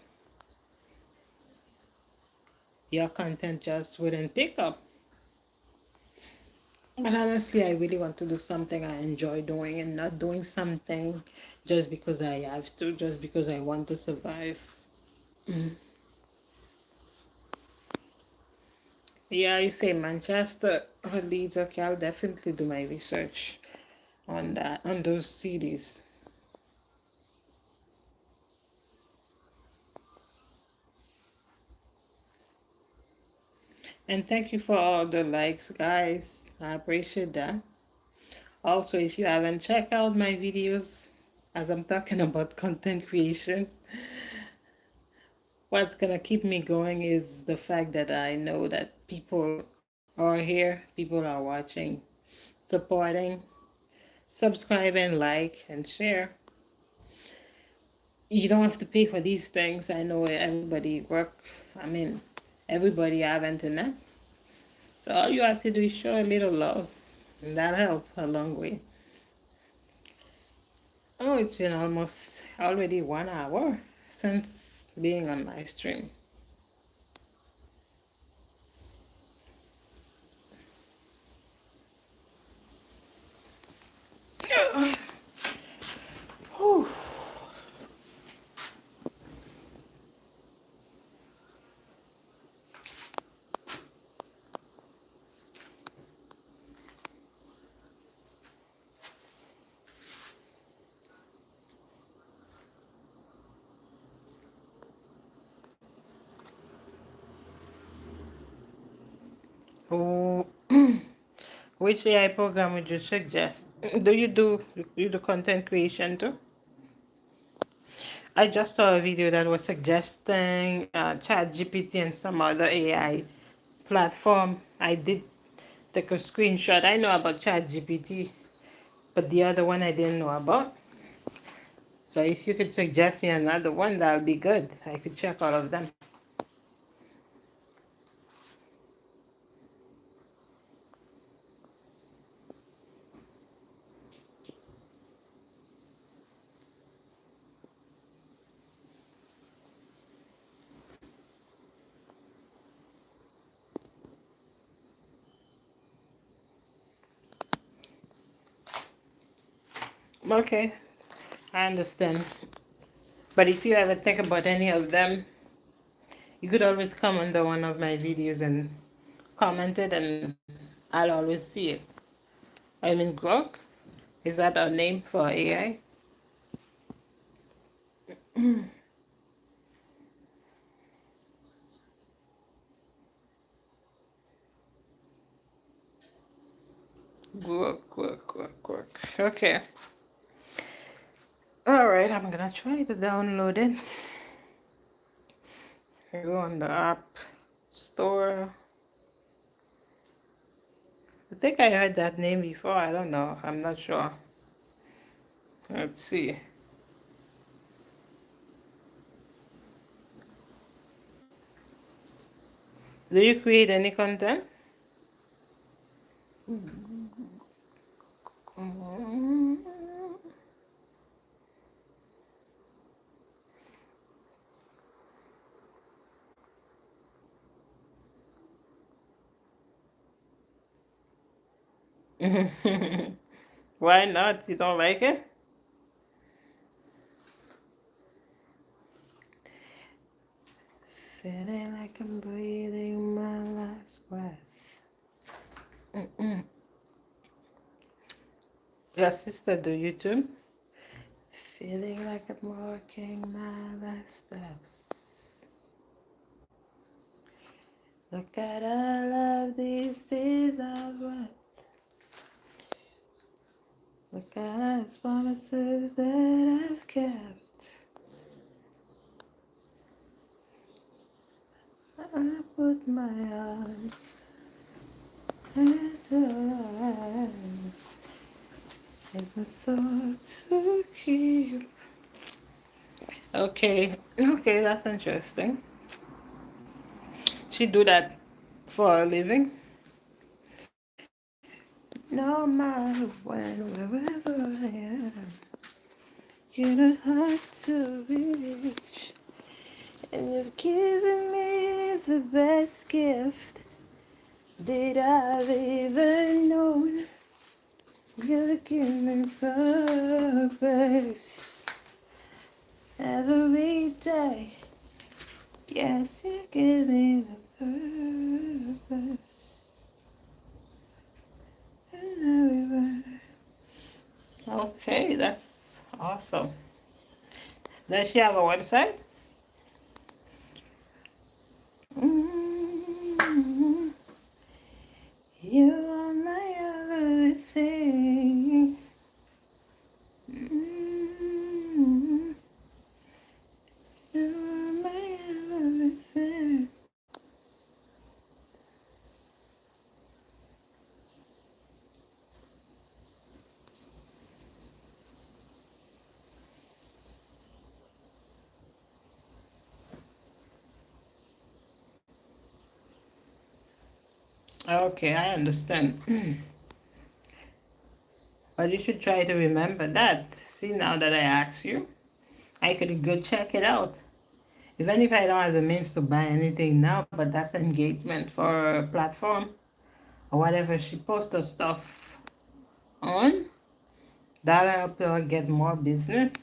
your content just wouldn't pick up. But honestly, I really want to do something I enjoy doing and not doing something just because I have to, just because I want to survive. Mm. Yeah, you say Manchester or Leeds. Okay, I'll definitely do my research on that, on those cities. And thank you for all the likes, guys. I appreciate that. Also, if you haven't checked out my videos, as I'm talking about content creation, what's gonna keep me going is the fact that I know that people are here, people are watching, supporting, subscribing, like, and share. You don't have to pay for these things. I know everybody work. I mean, everybody have internet. So all you have to do is show a little love, and that helps a long way. Oh, it's been almost already 1 hour since being on my stream. Whew. Oh, which AI program would you suggest? Do you do content creation too? I just saw a video that was suggesting ChatGPT and some other AI platform. I did take a screenshot. I know about ChatGPT, but the other one I didn't know about. So if you could suggest me another one, that would be good. I could check all of them. Okay, I understand. But if you ever think about any of them, you could always come under one of my videos and comment it, and I'll always see it. I mean, Grok, is that a name for AI? Grok, Grok, Grok, Grok. Okay. Alright, I'm gonna try to download it. I go on the app store. I think I heard that name before. I don't know. I'm not sure. Let's see. Do you create any content? Why not? You don't like it? Feeling like I'm breathing my last breath. Your sister do you too? Feeling like I'm walking my last steps. Look at all of these days I've worked. Look at these promises that I've kept. I put my arms into your hands. It's my soul to keep. Okay, that's interesting. She do that for a living. No matter when, wherever I am, you know how to reach. And you've given me the best gift that I've ever known. You've given me purpose every day. Yes, you give me the purpose. Okay, that's awesome. Does she have a website? Mm-hmm. You are my everything. Mm-hmm. You are my everything. Okay, I understand. But you should try to remember that. See, now that I asked you, I could go check it out. Even if I don't have the means to buy anything now, but that's engagement for a platform or whatever she posts her stuff on. That'll help her get more business.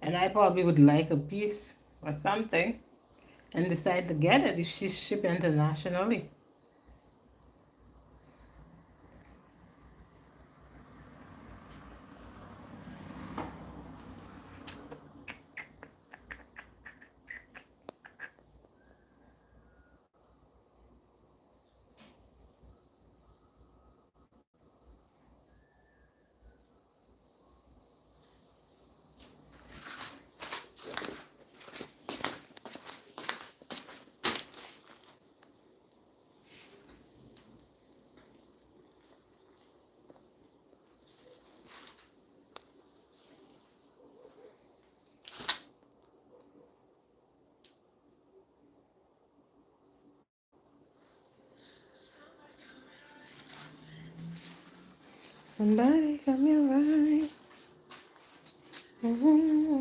And I probably would like a piece or something and decide to get it if she's shipped internationally. Somebody come here right. Someone.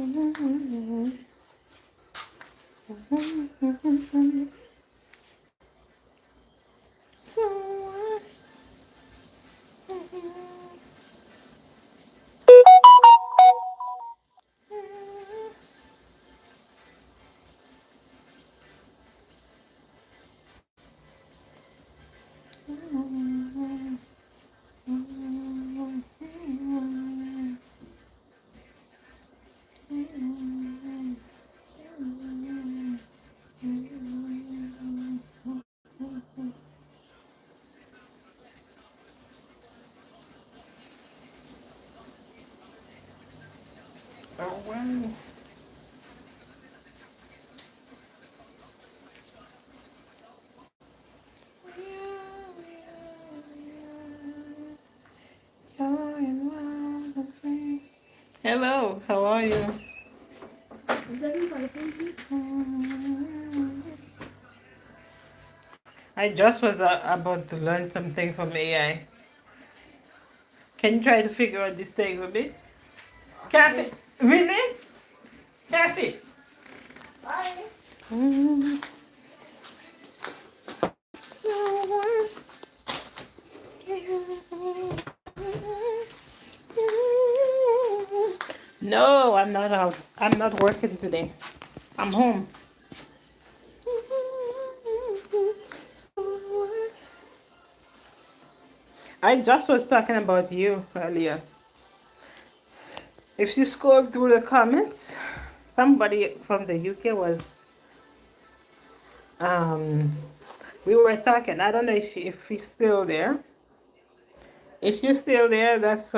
Oh, wow. Hello, how are you? I just was about to learn something from AI. Can you try to figure out this thing with me? Kathy, really? Kathy. Bye. No, I'm not out. I'm not working today. I'm home. I just was talking about you earlier. If you scroll through the comments, somebody from the UK was um we were talking. I don't know if he's still there. If you're still there, that's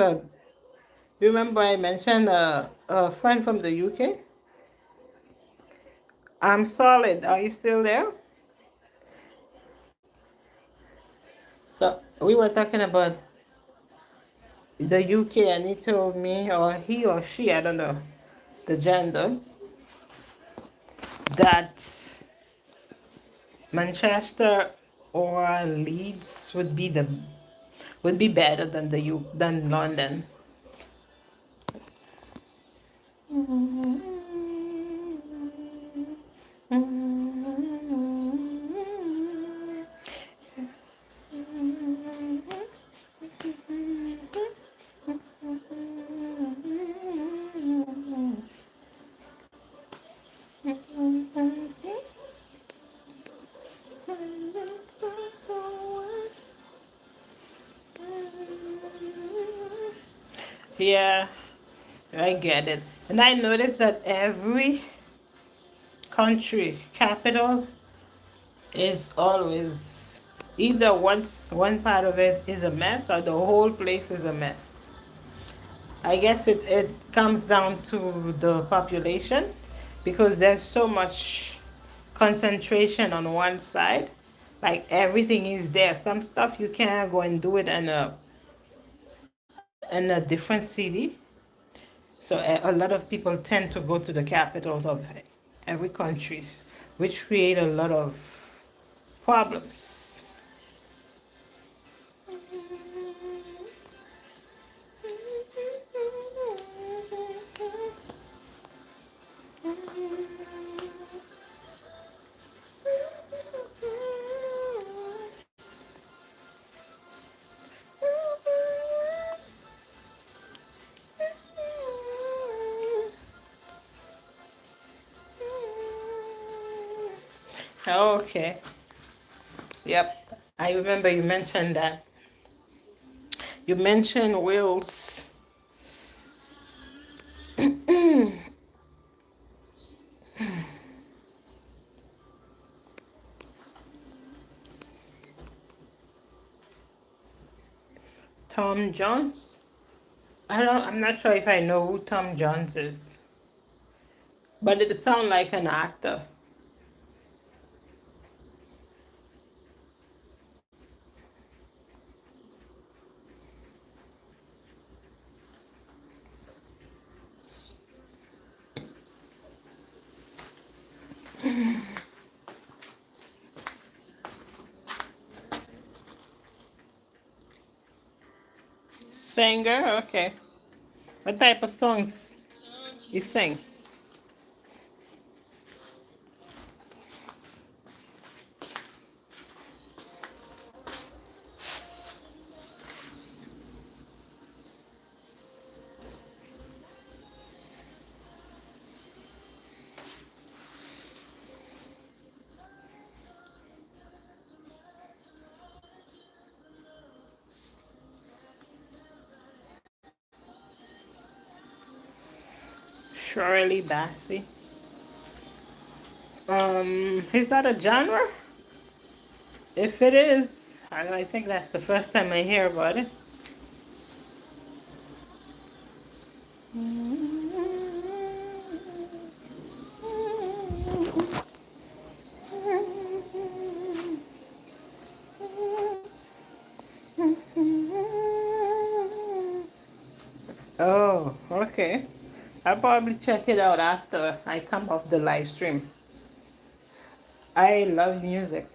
remember I mentioned a friend from the UK. I'm solid. Are you still there? So we were talking about the UK, and he told me, or he or she, I don't know, the gender, that Manchester or Leeds would be better than than London. Yeah, I get it. And I noticed that every country capital is always either one part of it is a mess or the whole place is a mess. I guess it comes down to the population because there's so much concentration on one side. Like everything is there. Some stuff you can't go and do it in a different city. So a lot of people tend to go to the capitals of every country, which create a lot of problems. Okay. Yep. I remember you mentioned that. You mentioned Wales. Tom Jones. I'm not sure if I know who Tom Jones is, but it sounds like an actor. Singer. Okay. What type of songs you sing? Shirley Bassey. Is that a genre? If it is, I think that's the first time I hear about it. Oh, okay. I'll probably check it out after I come off the live stream. I love music.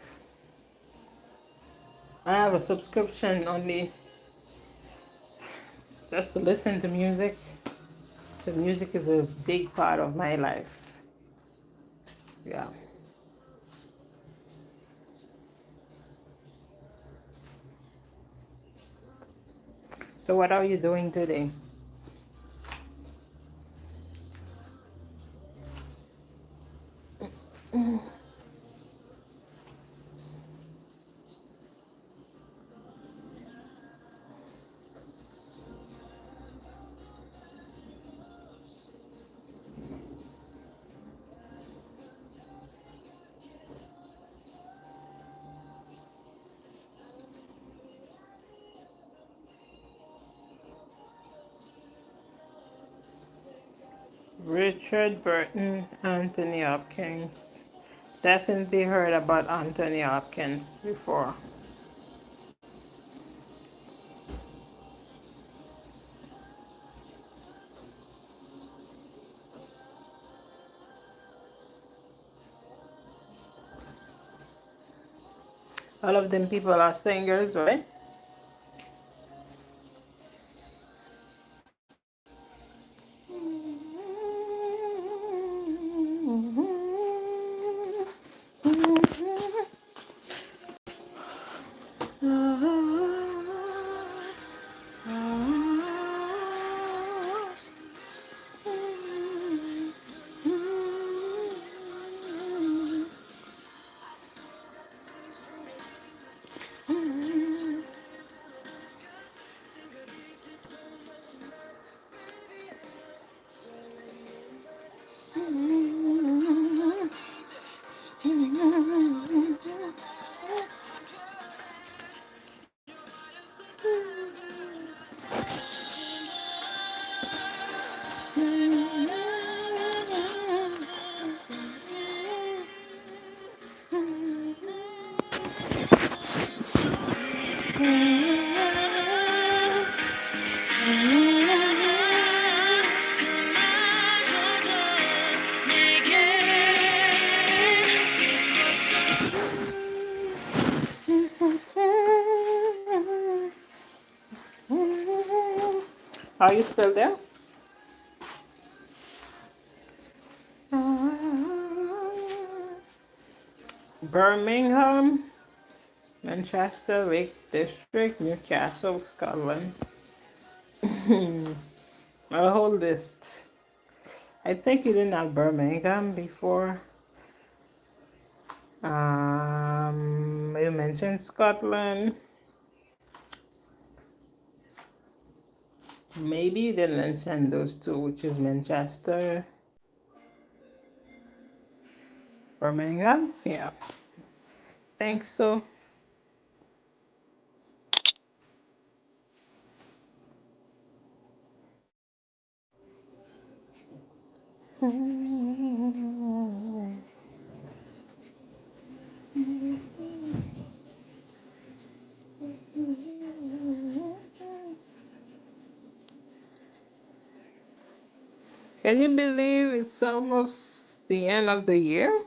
I have a subscription only just to listen to music. So music is a big part of my life. Yeah. So what are you doing today? Richard Burton, Anthony Hopkins. Definitely heard about Anthony Hopkins before. All of them people are singers, right? Are you still there? Birmingham, Manchester, Lake District, Newcastle, Scotland. A whole list. I think you didn't have Birmingham before. You mentioned Scotland. Maybe you didn't mention those two, which is Manchester, Birmingham. Yeah, think so. Can you believe it's almost the end of the year?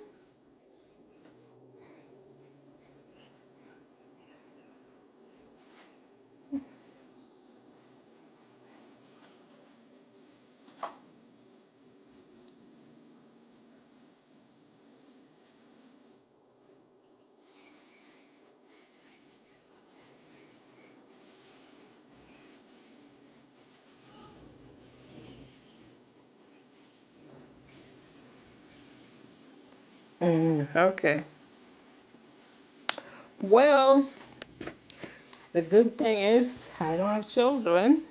Okay. Well, the good thing is I don't have children.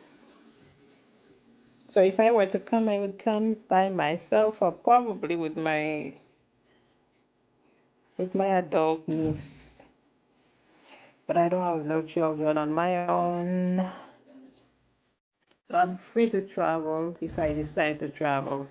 So if I were to come, I would come by myself or probably with my adult niece. But I don't have no children on my own. So I'm free to travel if I decide to travel.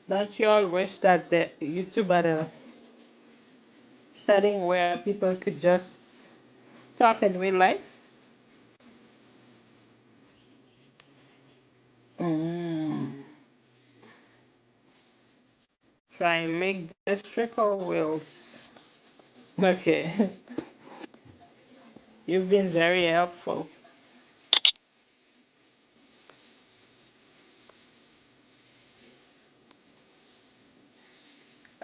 Don't you all wish that the YouTube had a setting where people could just talk in real life? Mm. Try and make the trickle wheels. Okay. You've been very helpful.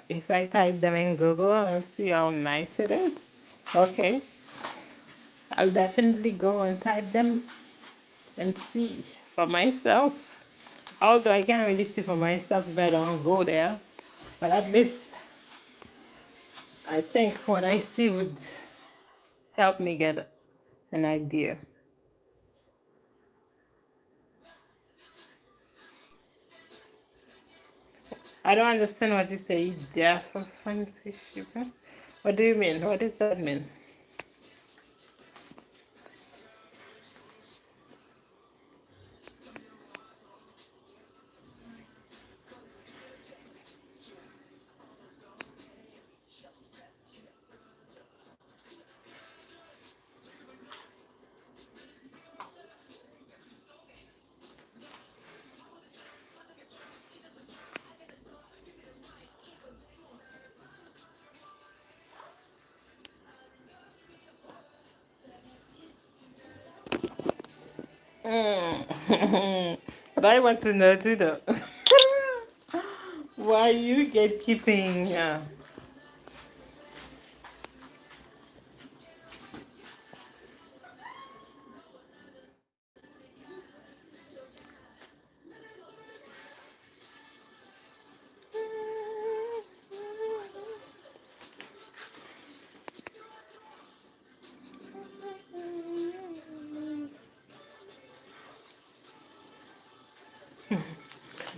If I type them in Google and see how nice it is, okay, I'll definitely go and type them and see for myself. Although I can't really see for myself if I don't go there, but at least I think what I see would help me get an idea. I don't understand what you say, deaf or fancy shipping. What do you mean? What does that mean? Mm. But I want to know too, though. Why you get keeping?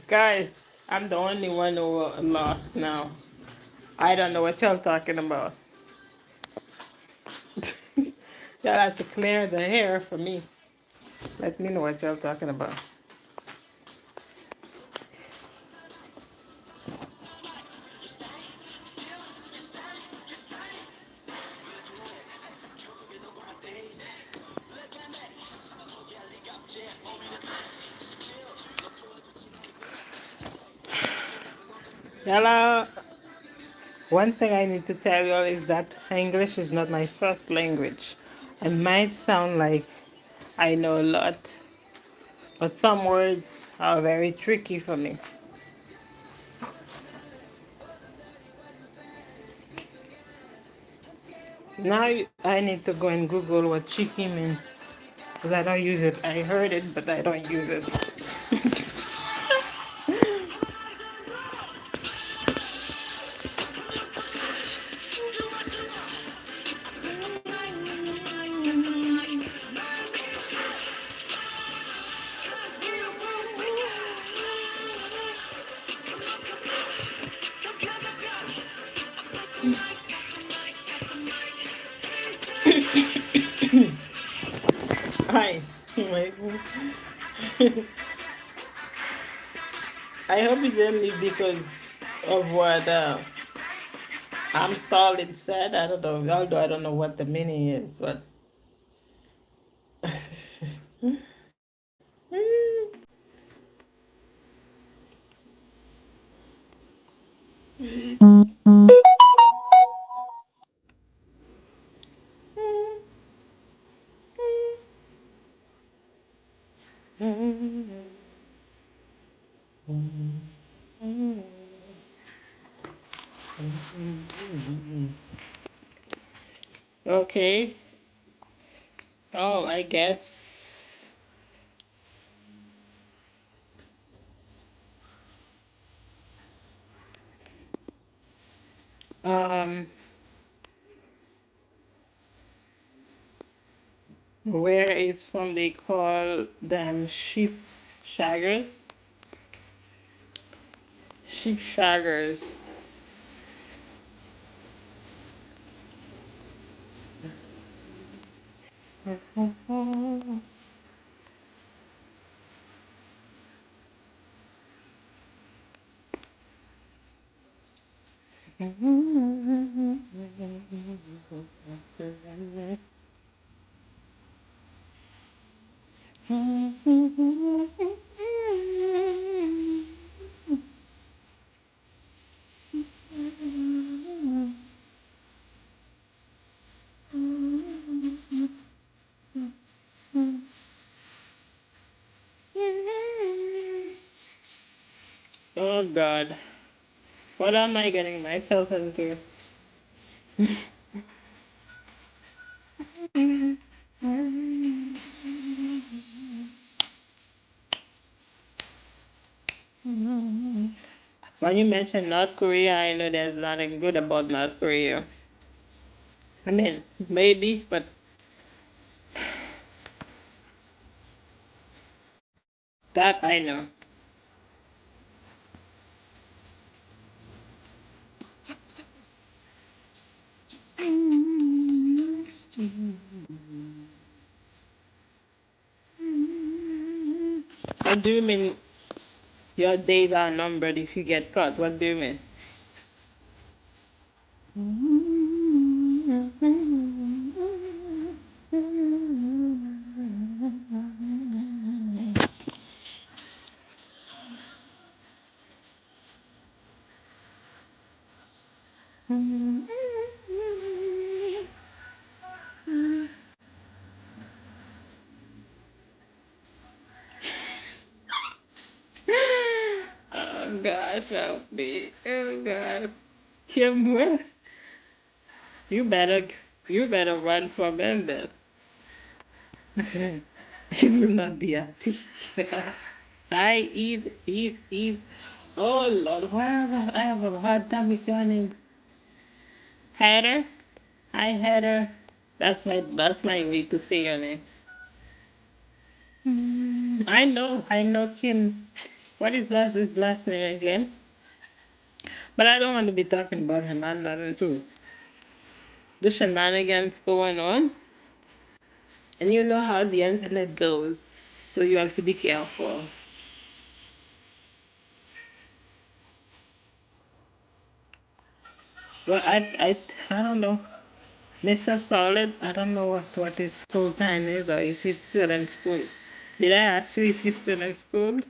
Guys, I'm the only one who lost now. I don't know what y'all talking about. Y'all have to clear the hair for me. Let me know what y'all talking about. Y'all, one thing I need to tell y'all is that English is not my first language. It might sound like I know a lot, but some words are very tricky for me. Now I need to go and Google what cheeky means because I don't use it. I heard it, but I don't use it. Hi. I hope it's only because of what I'm solid said. I don't know, although I don't know what the meaning is, but. Okay. Oh, I guess. Um, where is from they call them sheep shaggers? Sheep shaggers. Oh God, what am I getting myself into? When you mention North Korea, I know there's nothing good about North Korea. I mean, maybe, but that I know. What do you mean your days are numbered if you get caught? What do you mean? Oh gosh, help me. Oh God. Kim, you better you better run from him then. He will not be happy. I eat. Oh Lord, I have a hard time with your name. Hatter? Hi Hatter. That's my way to say your name. I know Kim. What is his last name again? But I don't want to be talking about him. I'm not into the shenanigans going on. And you know how the internet goes. So you have to be careful. But I don't know. Mr. Solid, I don't know what his school time is or if he's still in school. Did I ask you if he's still in school?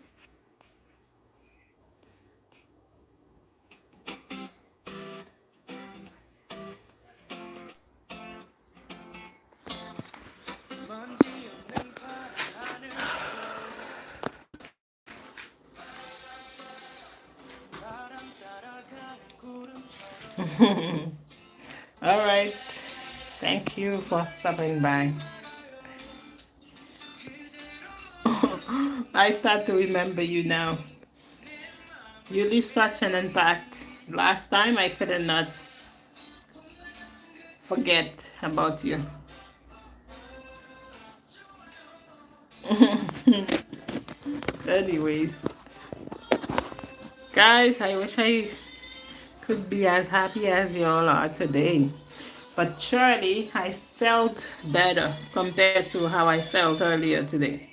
All right. Thank you for stopping by. I start to remember you now. You leave such an impact. Last time I could not forget about you. Anyways, guys, I wish I could be as happy as you all are today. But surely I felt better compared to how I felt earlier today.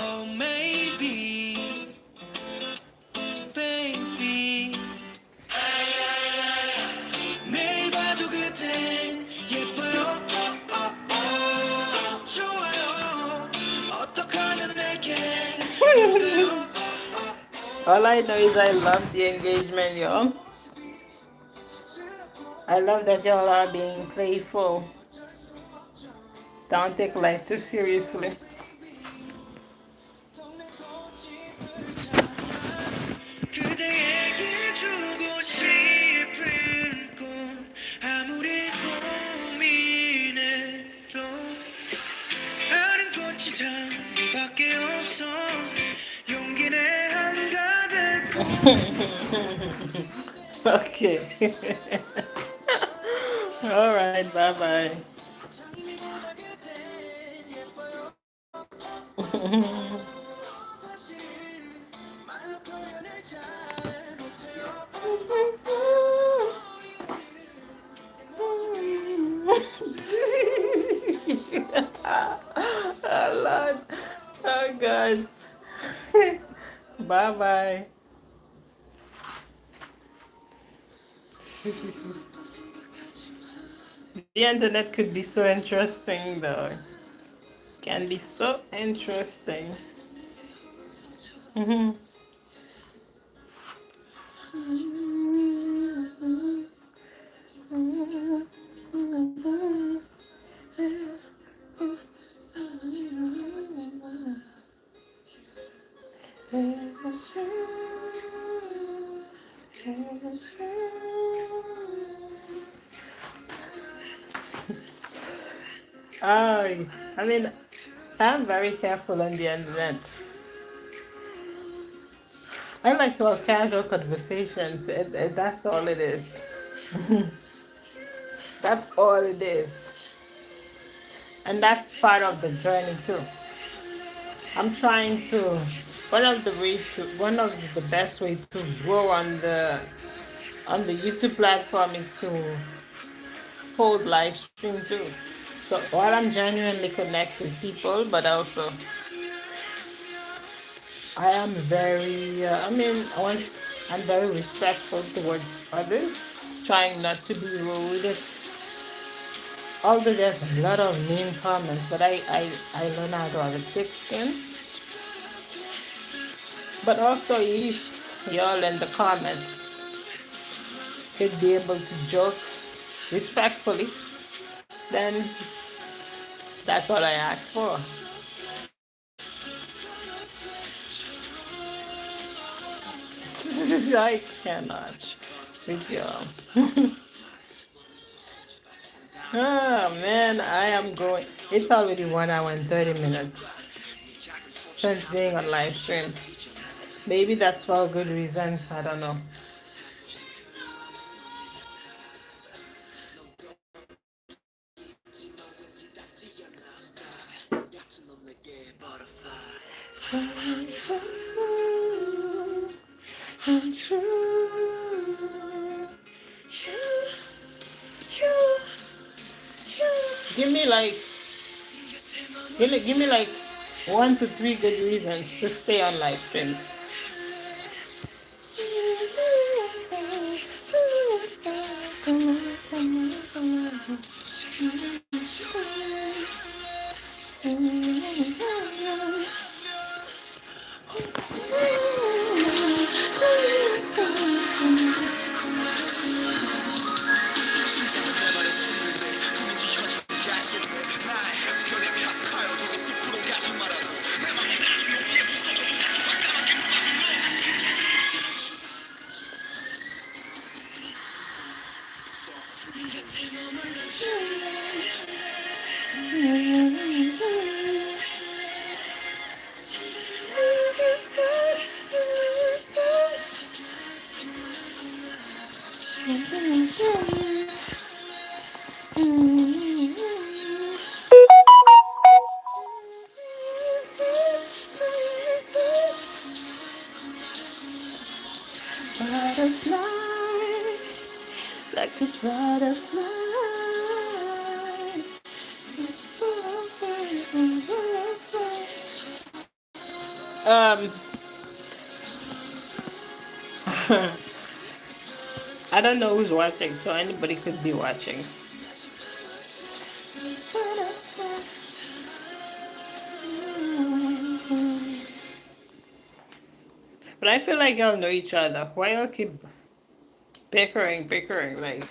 Oh, maybe, baby. 매일 봐도 그땐 예뻐요. 좋아요. 어떻게 하면 내게 될까요? All I know is I love the engagement, y'all. I love that y'all are being playful. Don't take life too seriously. 그대에게 주고 싶은 꽃 아무리 고민해도 아는 꽃이 장밖에 없어 용기 내 한가득 Okay. All right. Bye bye. Oh Lord. Oh God. Bye bye. The internet could be so interesting though. Can be so interesting. Mhm. Oh, I mean, I'm very careful on the internet. I like to have casual conversations. That's all it is. That's all it is. And that's part of the journey too. I'm trying to one of the best ways to grow on the YouTube platform is to hold live stream too. So while I'm genuinely connect with people, but also I am very, I'm very respectful towards others, trying not to be rude. Although there's a lot of mean comments, but I learn how to have a thick skin. But also if y'all in the comments could be able to joke respectfully, then that's all I ask for. I cannot with y'all. Oh man, I am going. It's already 1 hour and 30 minutes since being on live stream. Maybe that's for a good reason. I don't know. Give me like, give me like 1 to 3 good reasons to stay on live stream. Butterfly, like a butterfly. Um, I don't know who's watching, so anybody could be watching. But I feel like y'all know each other. Why y'all keep bickering? Like,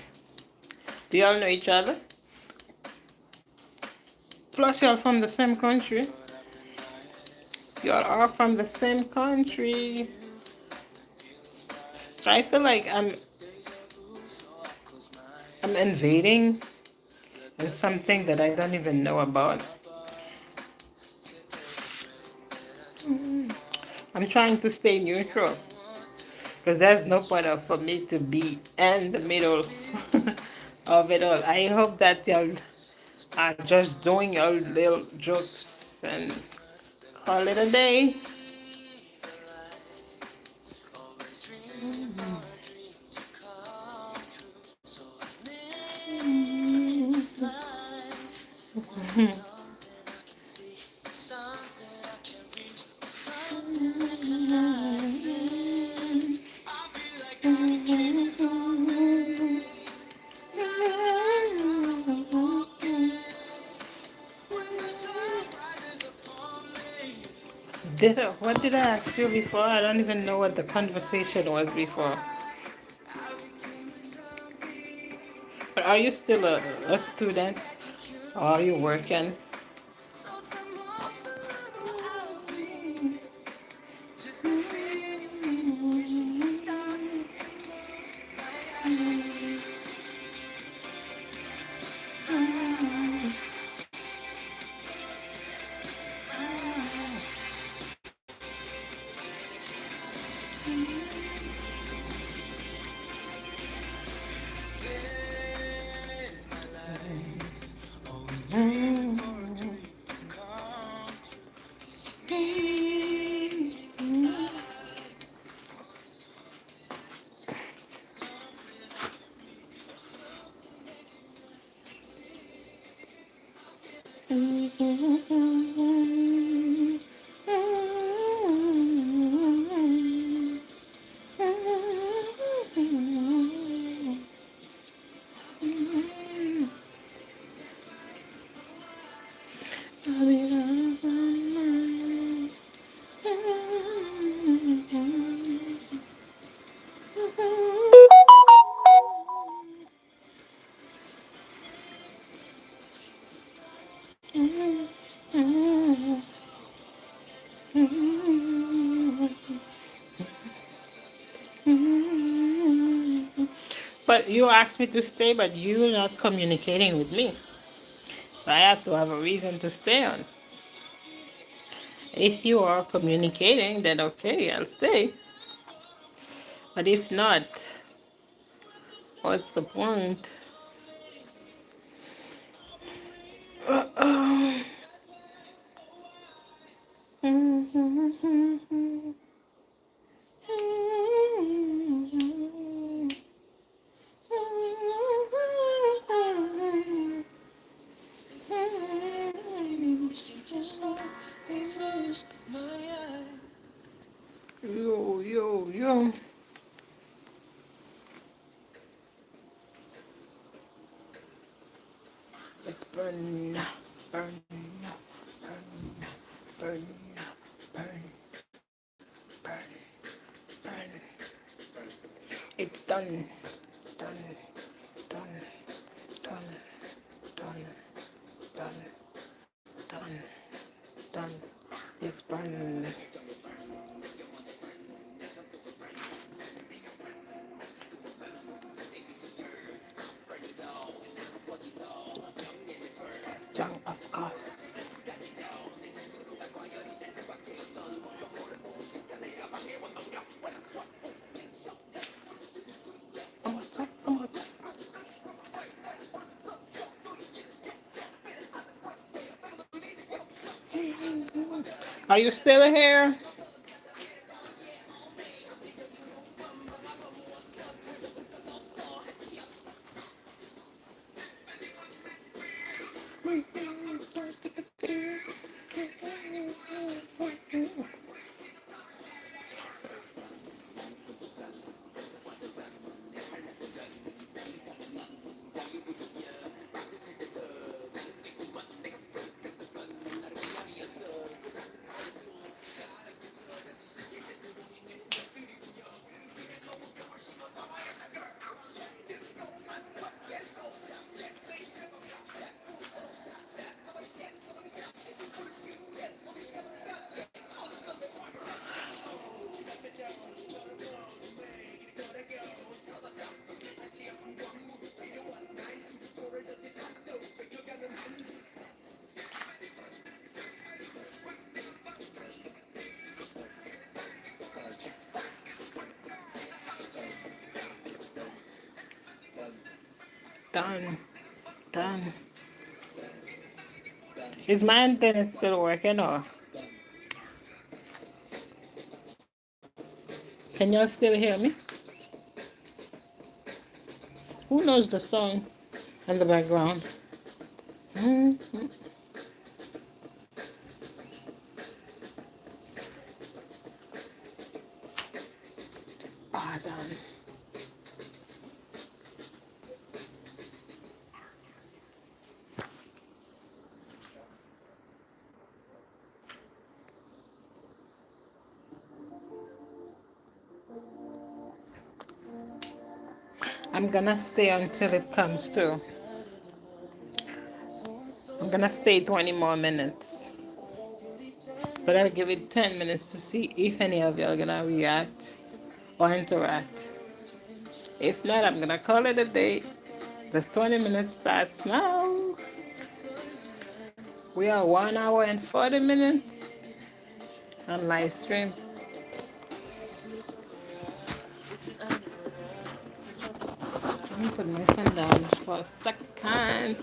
do y'all know each other? Plus, y'all from the same country. Y'all are from the same country. So I feel like I'm invading in something that I don't even know about. I'm trying to stay neutral because there's no point of for me to be in the middle of it all. I hope that y'all are just doing your little jokes and call it a day. What did I ask you before? I don't even know what the conversation was before. But are you still a student? Or are you working? But you asked me to stay, but you're not communicating with me. So I have to have a reason to stay on. If you are communicating, then okay, I'll stay. But if not, what's the point? Yo, yo, yo. It's burn, burn, burn, burn, burn, burn, burn. It's done, done, done, done, done, done, done, done. It's burn. Young, of course. Are you still here? Done, done. Is my internet still working or can y'all still hear me? Who knows the song in the background? Awesome. I'm gonna stay until it comes through. I'm gonna stay 20 more minutes. But I'll give it 10 minutes to see if any of you are gonna react or interact. If not, I'm gonna call it a day. The 20 minutes starts now. We are 1 hour and 40 minutes on live stream. Let me put my phone down for a second.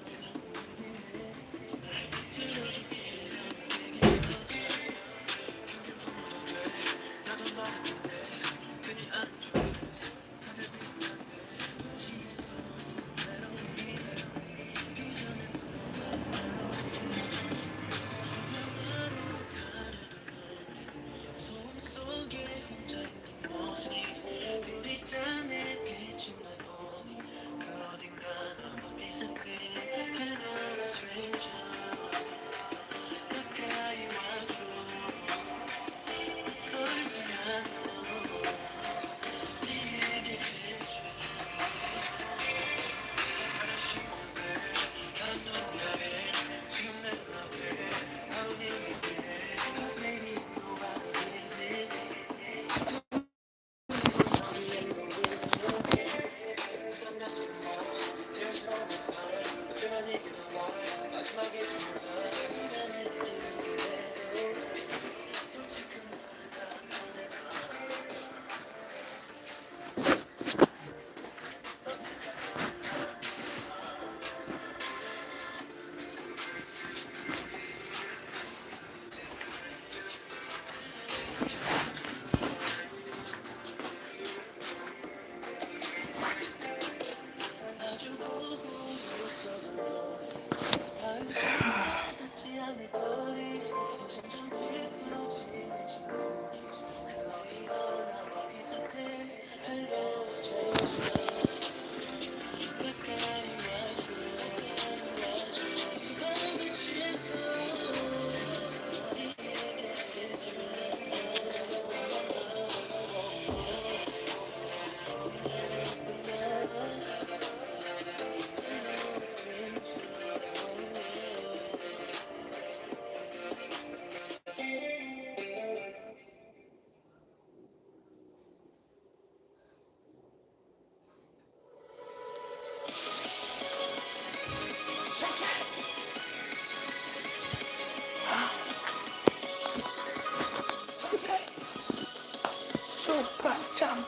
Super jump,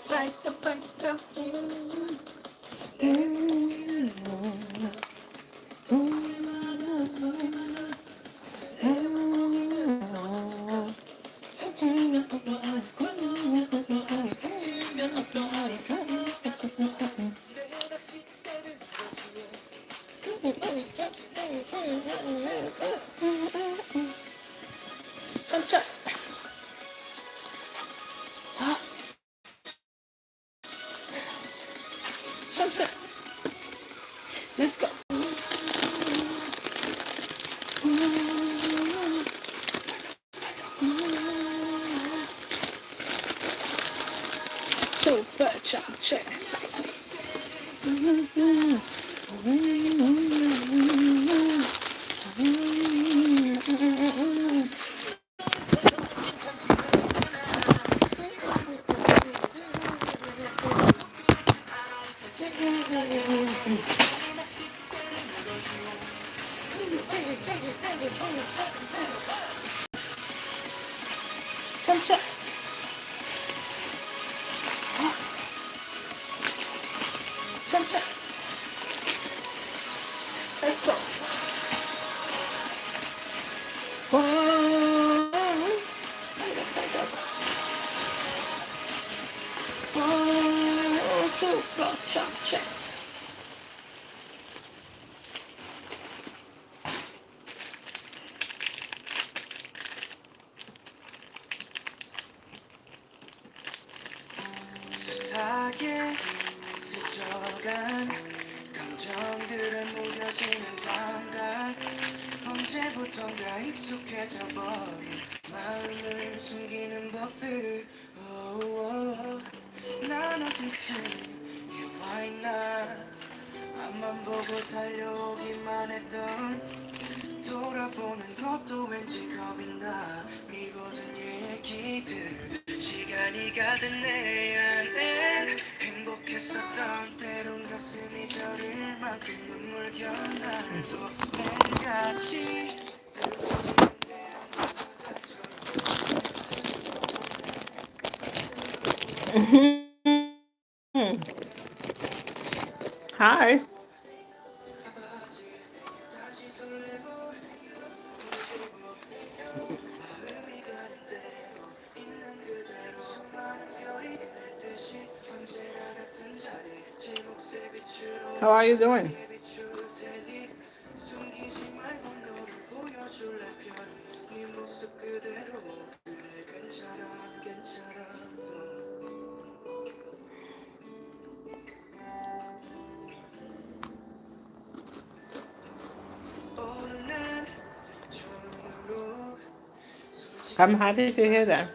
like the panther. Sunshine. Sunshine. Let's go. Super jump check. Jump check. Jump check. Let's go. Super jump check. 숱하게 스쳐간 감정들에 무뎌지는 감각 언제부턴가 익숙해져 버린 마음을 숨기는 법들 난 어디쯤 와 있나 앞만 보고 달려오기만 했던 돌아보는 것도 왠지 겁이 나 미고든 얘기들 시간이 가득 내 안엔 행복했었던 때론 가슴이 저릴 만큼 눈물겨 날도 매일같이 뜨거운 태양마저 Hi. 다시 설레고 무지고 마음이 가는 대로 있는 그대로 수많은 별이 그랬듯이 언제나 같은 자리 제 몫의 빛으로 How are you doing? 비출 테니 숨기지 말고 너를 보여줄래 편히 네 모습 그대로 그래 괜찮아 괜찮아도 어느 날 처음으로 I'm happy to hear that.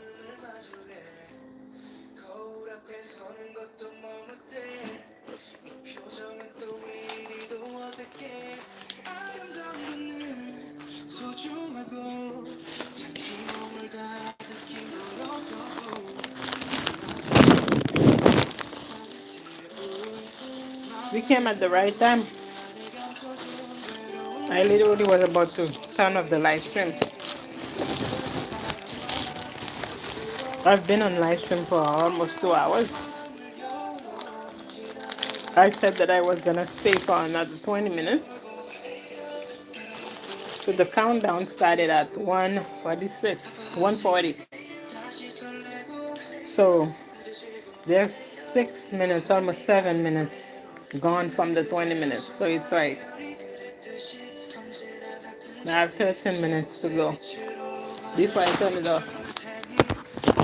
거울 앞에 서는 것도 머뭇대 이 표정은 또 이리도 어색해 아름다운 건 늘 소중하고 잠시 몸을 다듬긴 걸어줘도 We came at the right time. I literally was about to turn off the live stream. I've been on live stream for almost 2 hours. I said that I was gonna stay for another 20 minutes. So the countdown started at 1:46, 1:40. So there's 6 minutes, almost 7 minutes gone from the 20 minutes. So it's like I have 13 minutes to go before I turn it off.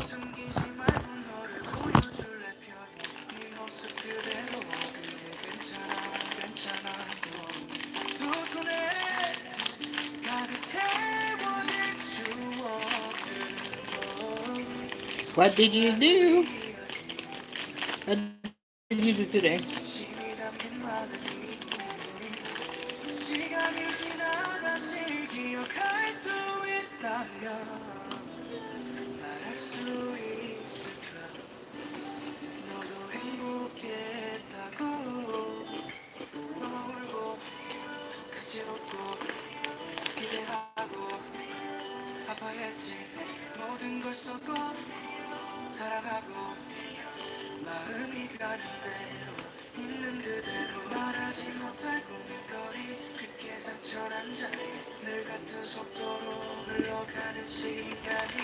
숨기지 말고 너를 보여줄래 편히 네 모습 그대로 그래 괜찮아 괜찮아도 두 손에 가득 채워질 추억들은 What did you do? What did you do today? 진심이 담긴 마음이 시간이 지나 다시 기억할 수 있다면 말할 수 있을까 너도 행복했다고 너무 울고 같이 웃고 기대하고 아파했지 모든 걸 쏟고 사랑하고 마음이 가는 대로 있는 그대로 말하지 못할 고민거리 깊게 상처난 자리 늘 같은 속도로 흘러가는 시간이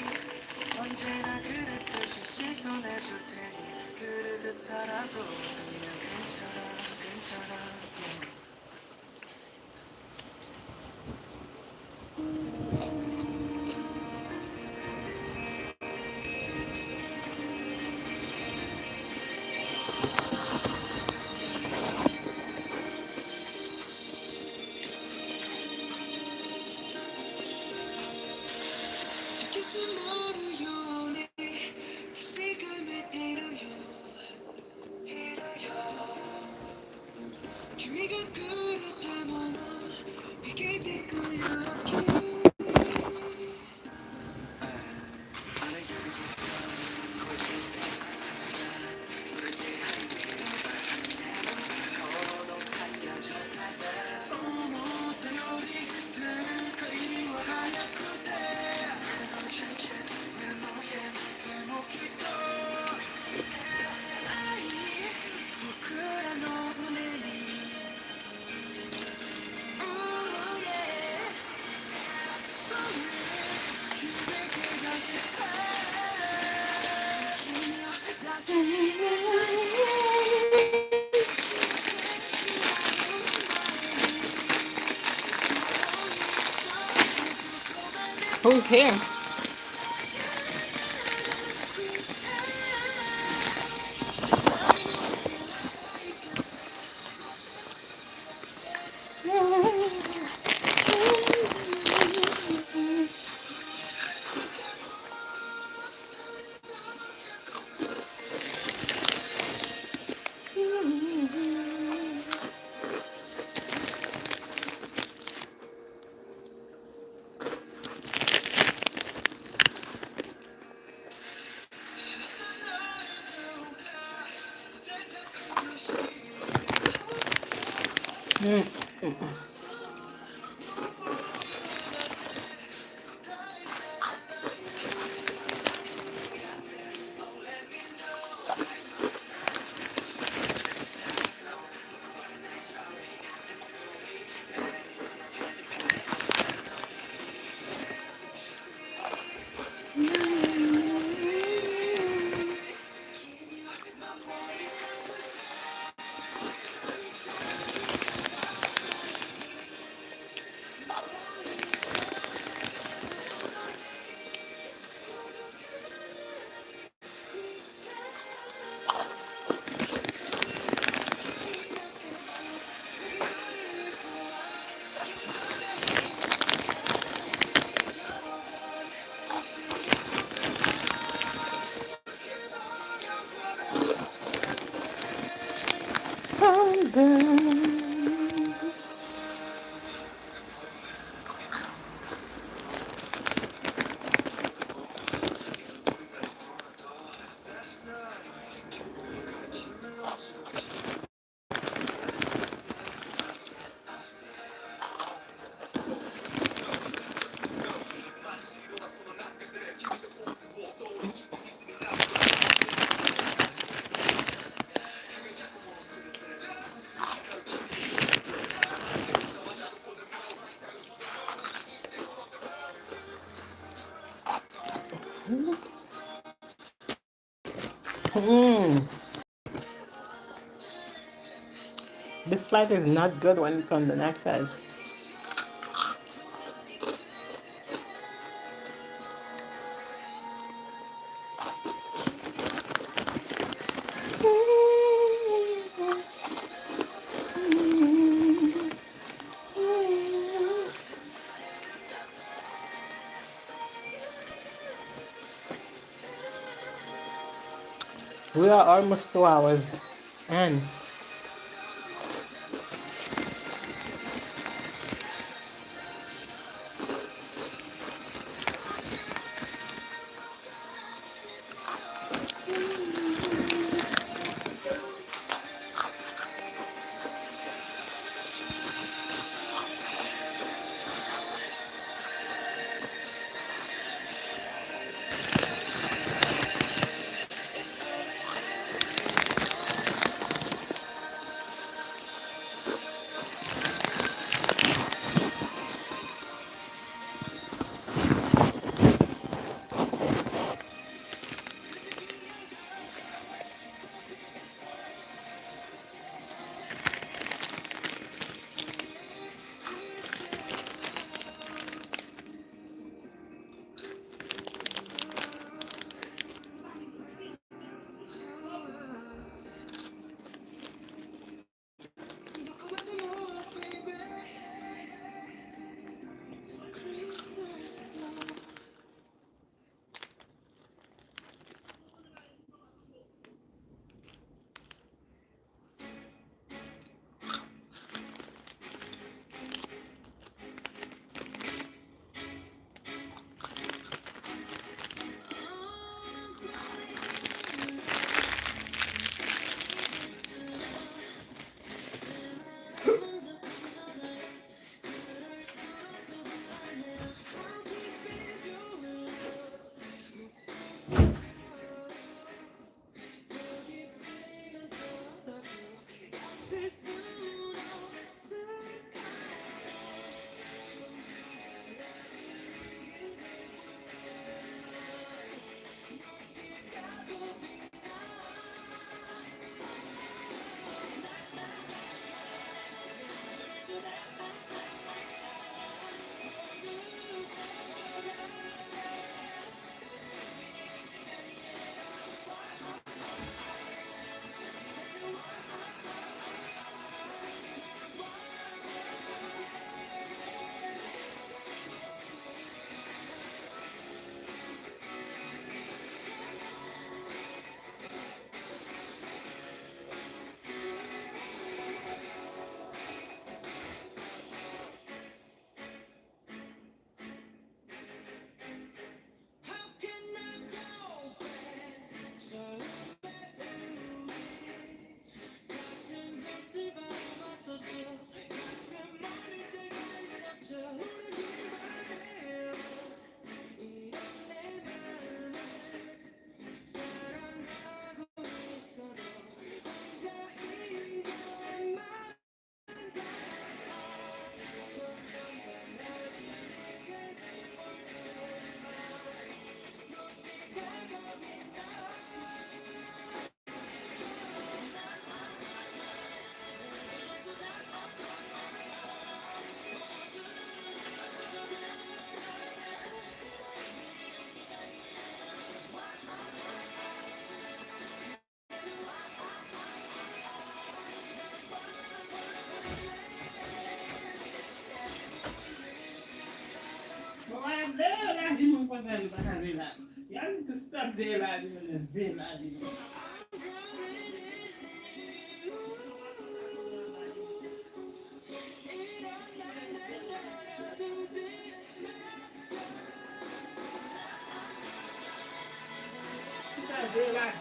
언제나 그랬듯이 씻어내줄 테니 그러듯 살아도 그냥 괜찮아 괜찮아도 Who's here? Mm. Mm. This flight is not good when it's on the next side. We are almost 2 hours and Y'all need to stop daylighting and daylighting. Stop daylight.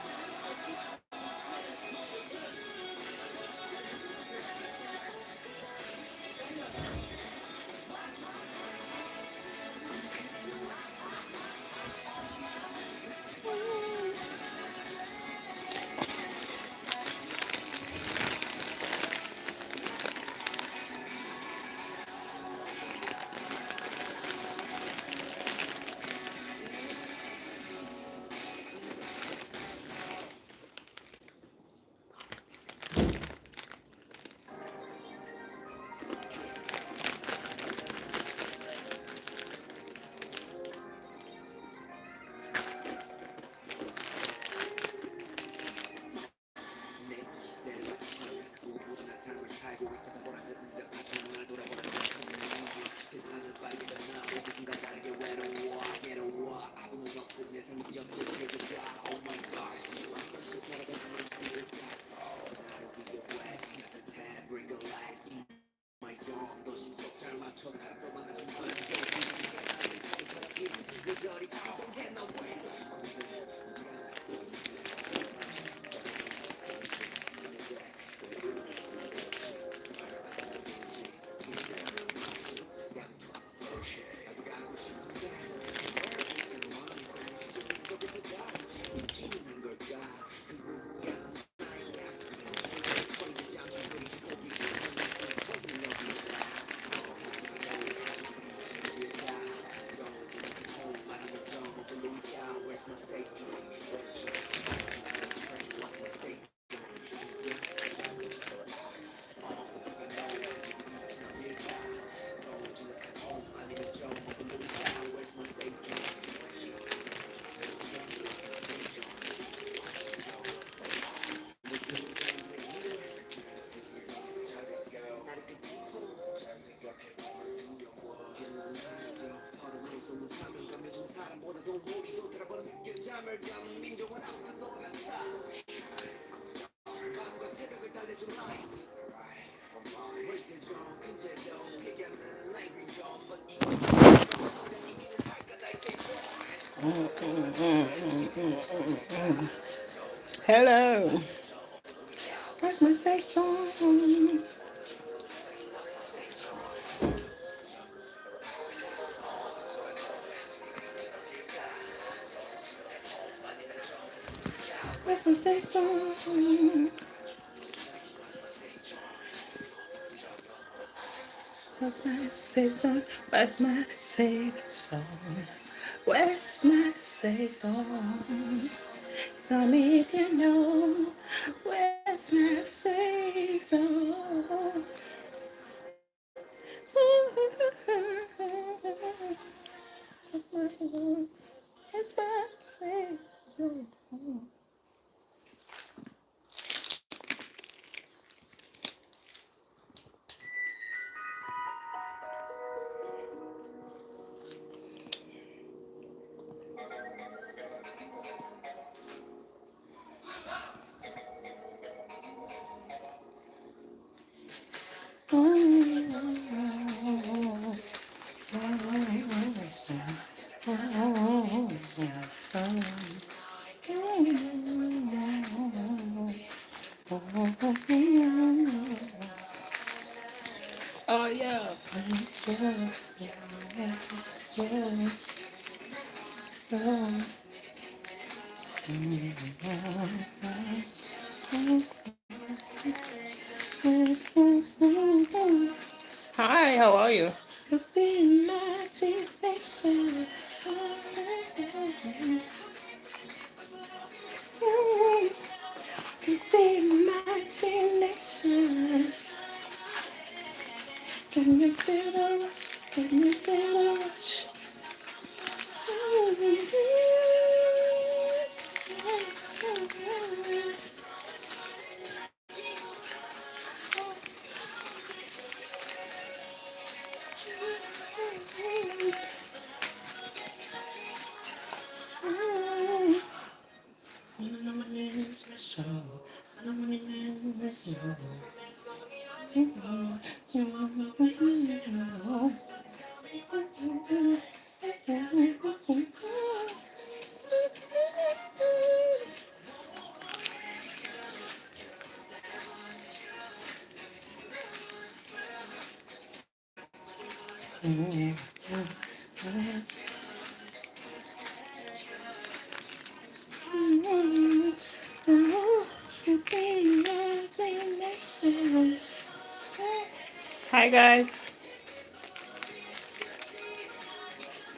Hello. What's my safe song? What's my safe song? What's my safe song? What's my safe song? What's my safe song? Tell me if you know. Where's my safe song? What's my song? What's my safe song? Oh yeah. Hi, how are you? See imagination. See imagination. Can you feel the rush? Can you feel the rush? Bye, guys.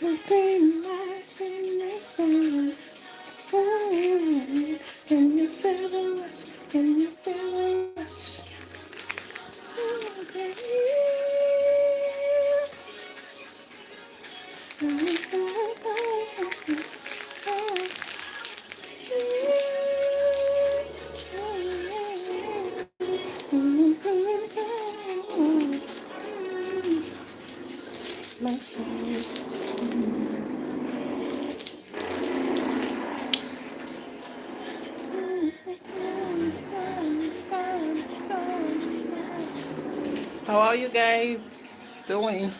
The same life in the sun. Can you feel the rush? Can you feel the rush? How are you guys doing?